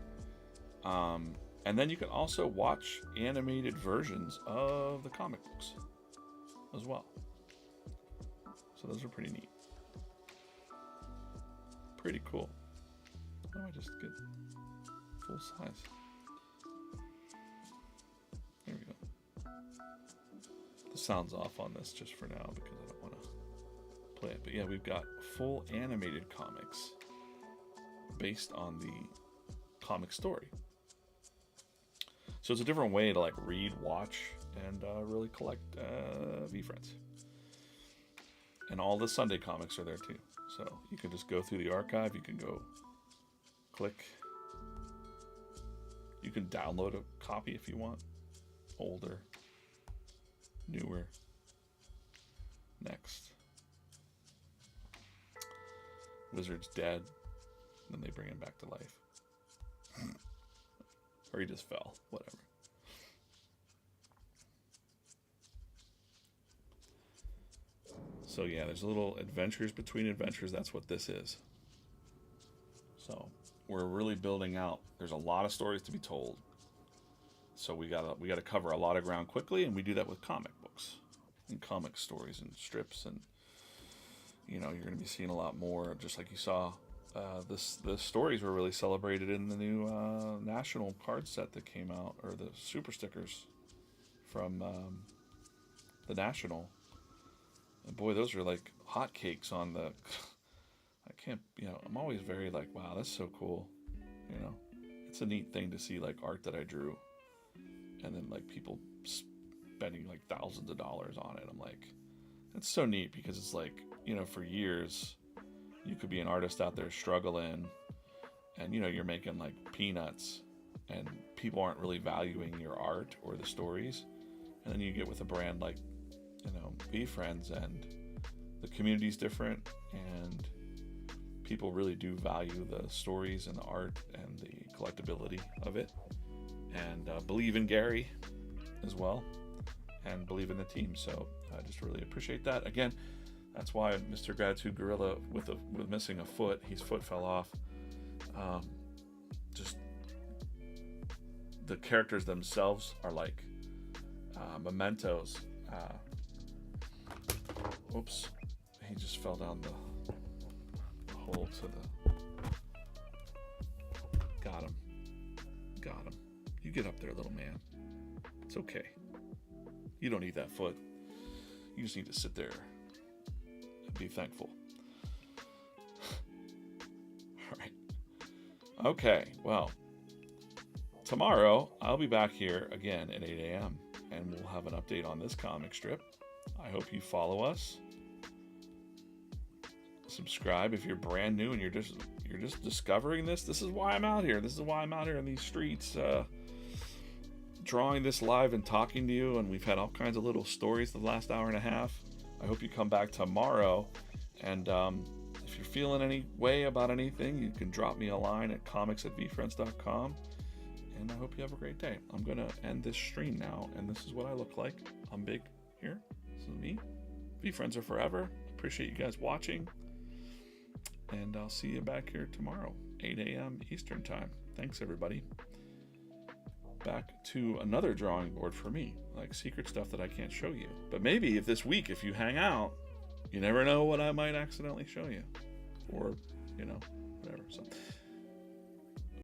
And then you can also watch animated versions of the comic books as well. So those are pretty neat. Pretty cool. How do I just get full size? There we go. The sound's off on this just for now because I don't want to play it. But yeah, we've got full animated comics based on the comic story. So it's a different way to like read, watch, and really collect VeeFriends. And all the Sunday comics are there too. So you can just go through the archive. You can go click. You can download a copy if you want. Older, newer, next. Wizard's dead. Then they bring him back to life. Or he just fell. Whatever. So yeah, there's little adventures between adventures. That's what this is. So we're really building out. There's a lot of stories to be told. So we gotta cover a lot of ground quickly, and we do that with comic books and comic stories and strips, and you're gonna be seeing a lot more. Just like you saw, the stories were really celebrated in the new national card set that came out, or the super stickers from the national. And boy, those are like hotcakes on the. I can't, I'm always very like, wow, that's so cool. It's a neat thing to see like art that I drew, and then like people spending like thousands of dollars on it. I'm like, it's so neat because it's like, for years, you could be an artist out there struggling, and you're making like peanuts, and people aren't really valuing your art or the stories. And then you get with a brand like, VeeFriends, and the community's different, and people really do value the stories and the art and the collectability of it, and believe in Gary as well, and believe in the team. So I just really appreciate that. Again, that's why Mr. Gratitude Gorilla with missing a foot, his foot fell off. Just the characters themselves are like mementos. Oops, he just fell down the hole to the. Got him. You get up there, little man. It's okay. You don't need that foot. You just need to sit there and be thankful. All right. Okay, well, tomorrow I'll be back here again at 8 a.m. and we'll have an update on this comic strip. I hope you follow us. Subscribe if you're brand new and you're just discovering this. This is why I'm out here. This is why I'm out here in these streets, drawing this live and talking to you. And we've had all kinds of little stories the last hour and a half. I hope you come back tomorrow. And if you're feeling any way about anything, you can drop me a line at comics@VeeFriends.com. And I hope you have a great day. I'm gonna end this stream now, and this is what I look like. I'm big here. This is me. VeeFriends are forever. Appreciate you guys watching. And I'll see you back here tomorrow, 8 a.m. Eastern time. Thanks, everybody. Back to another drawing board for me, like secret stuff that I can't show you. But maybe if this week, if you hang out, you never know what I might accidentally show you. Or, whatever. So